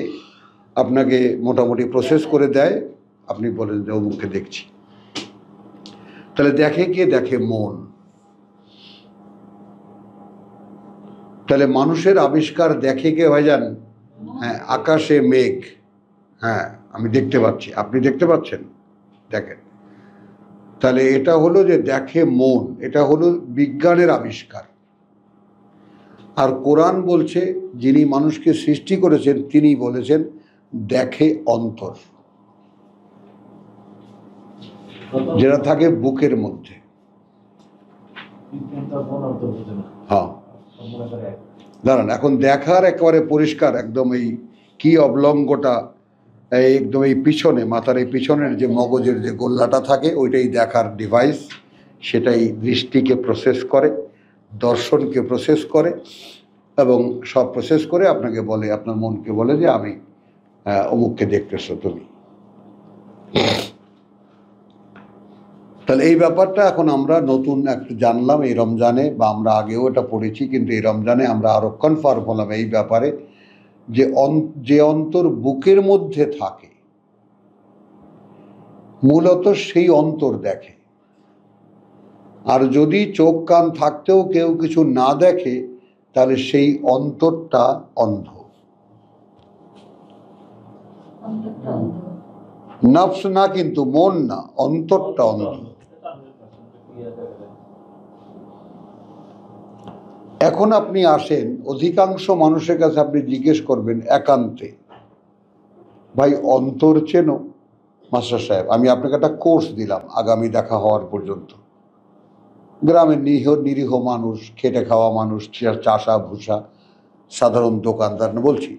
আপনাকে মোটামুটি প্রসেস করে দেয়, আপনি বলেন যে ও মুখে দেখছি। তাহলে দেখে কে? দেখে মন। তাহলে মানুষের আবিষ্কার দেখে কে ভাইজান? হ্যাঁ, আকাশে মেঘ, হ্যাঁ আমি দেখতে পাচ্ছি, আপনি দেখতে পাচ্ছেন, দেখেন। তাহলে এটা হলো যে দেখে মন, এটা হলো বিজ্ঞানের আবিষ্কার। আর কোরআন বলছে যিনি মানুষকে সৃষ্টি করেছেন তিনি বলেছেন দেখে অন্তর, যেটা থাকে বুকের মধ্যে। হ্যাঁ দাঁড়ান, এখন দেখার একেবারে পরিষ্কার একদম এই কি অবলঙ্গটা একদম এই পিছনে মাথার এই পিছনের যে মগজের যে গোল্লাটা থাকে ওইটাই দেখার ডিভাইস, সেটাই দৃষ্টিকে প্রসেস করে, দর্শনকে প্রসেস করে এবং সব প্রসেস করে আপনাকে বলে, আপনার মনকে বলে যে আমি অমুককে দেখতেছো তুমি। তাহলে এই ব্যাপারটা এখন আমরা নতুন একটু জানলাম এই রমজানে, বা আমরা আগেও এটা পড়েছি, কিন্তু এই রমজানে আমরা আরো কনফার্ম হলাম এই ব্যাপারে যে অন্তর বুকের মধ্যে থাকে মূলত সেই অন্তর দেখে, আর যদি চোখ কান থাকতেও কেউ কিছু না দেখে তাহলে সেই অন্তরটা অন্ধ। নফস না, কিন্তু মন না, অন্তরটা অন্ধ। এখন আপনি আসেন, অধিকাংশ মানুষের কাছে আপনি জিজ্ঞেস করবেন একান্তে, ভাই অন্তর চেনো? মাস্টার সাহেব আমি আপনাকে একটা কোর্স দিলাম আগামী দেখা হওয়ার পর্যন্ত। গ্রামের নিরীহ মানুষ, খেটে খাওয়া মানুষ, চাষা ভুষা সাধারণ দোকানদার না, বলছি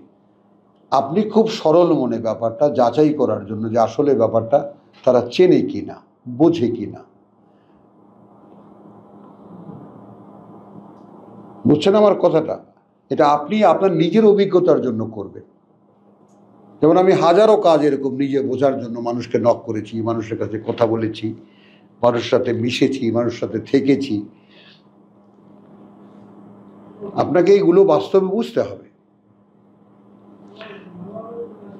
আপনি খুব সরল মনে ব্যাপারটা যাচাই করার জন্য যে আসলে ব্যাপারটা তারা চেনে কিনা, বোঝে কিনা। বুঝছেন আমার কথাটা? এটা আপনি আপনার নিজের অভিজ্ঞতার জন্য করবেন। যেমন আমি হাজারো কাজ এরকম নিজে বোঝার জন্য মানুষকে নক করেছি, মানুষের কাছে কথা বলেছি, মানুষের সাথে মিশেছি, মানুষের সাথে থেকেছি। আপনাকে এইগুলো বাস্তবে বুঝতে হবে।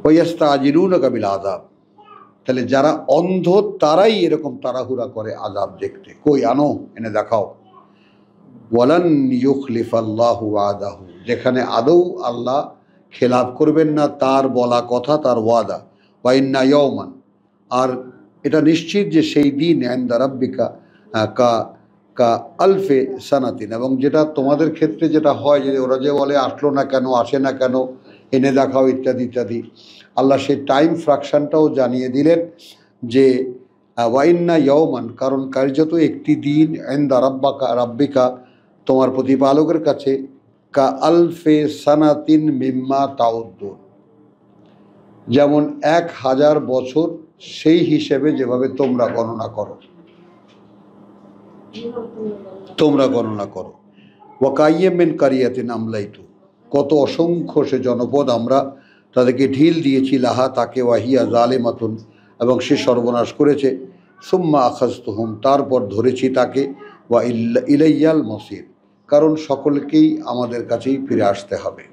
ওয়াস্তাজিলুনাকা বিল আযাব, তাহলে যারা অন্ধ তারাই এরকম তাড়াহুড়া করে আযাব দেখতে। কই আনো, এনে দেখাও। ওয়ালান ইউখলিফাল্লাহু ওয়াদাহু, যেখানে আদৌ আল্লাহ খেলাফ করবেন না তার বলা কথা, তার ওয়াদা। ওয়া ইন্না ইয়াওমান, আর এটা নিশ্চিত যে সেই দিন ইনদা রাব্বিকা কা কা আলফে সানাতিন, এবং যেটা তোমাদের ক্ষেত্রে যেটা হয় যে ওরা যে বলে আসলো না কেন, আসে না কেন, এনে দেখাও ইত্যাদি ইত্যাদি, আল্লাহ সেই টাইম ফ্র্যাকশনটাও জানিয়ে দিলেন যে ওয়াইন্না ইয়াওমান, কারণ কার্যত একটি দিন ইনদা রাব্বিকা তোমার প্রতিপালকের কাছে কা আলফে সানাতিন মিম্মা তাউদ্দুন, যেমন 1000 বছর সেই হিসেবে যেভাবে তোমরা গণনা করো। ওয়াকাইয়্যিম মিন কারিয়াতিন আমলাইতু, কত অসংখ্য সে জনপদ আমরা তাদেরকে ঢিল দিয়েছি, লাহা তাকে, ওয়াহিয়া জালিমাতুন, এবং সে সর্বনাশ করেছে। সুম্মা আখাযতুহুম, তারপর ধরেছি তাকে। ওয়া ইলাইয়াল মসির, কারণ সকলকেই আমাদের কাছেই ফিরে আসতে হবে।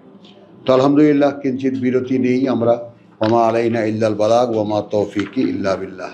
তো আলহামদুলিল্লাহ কিঞ্চিত বিরতি নেই আমরা। ওমা আলাইনা ইল্লাল বালাগ ওমা তৌফিকি ইল্লা বিল্লাহ।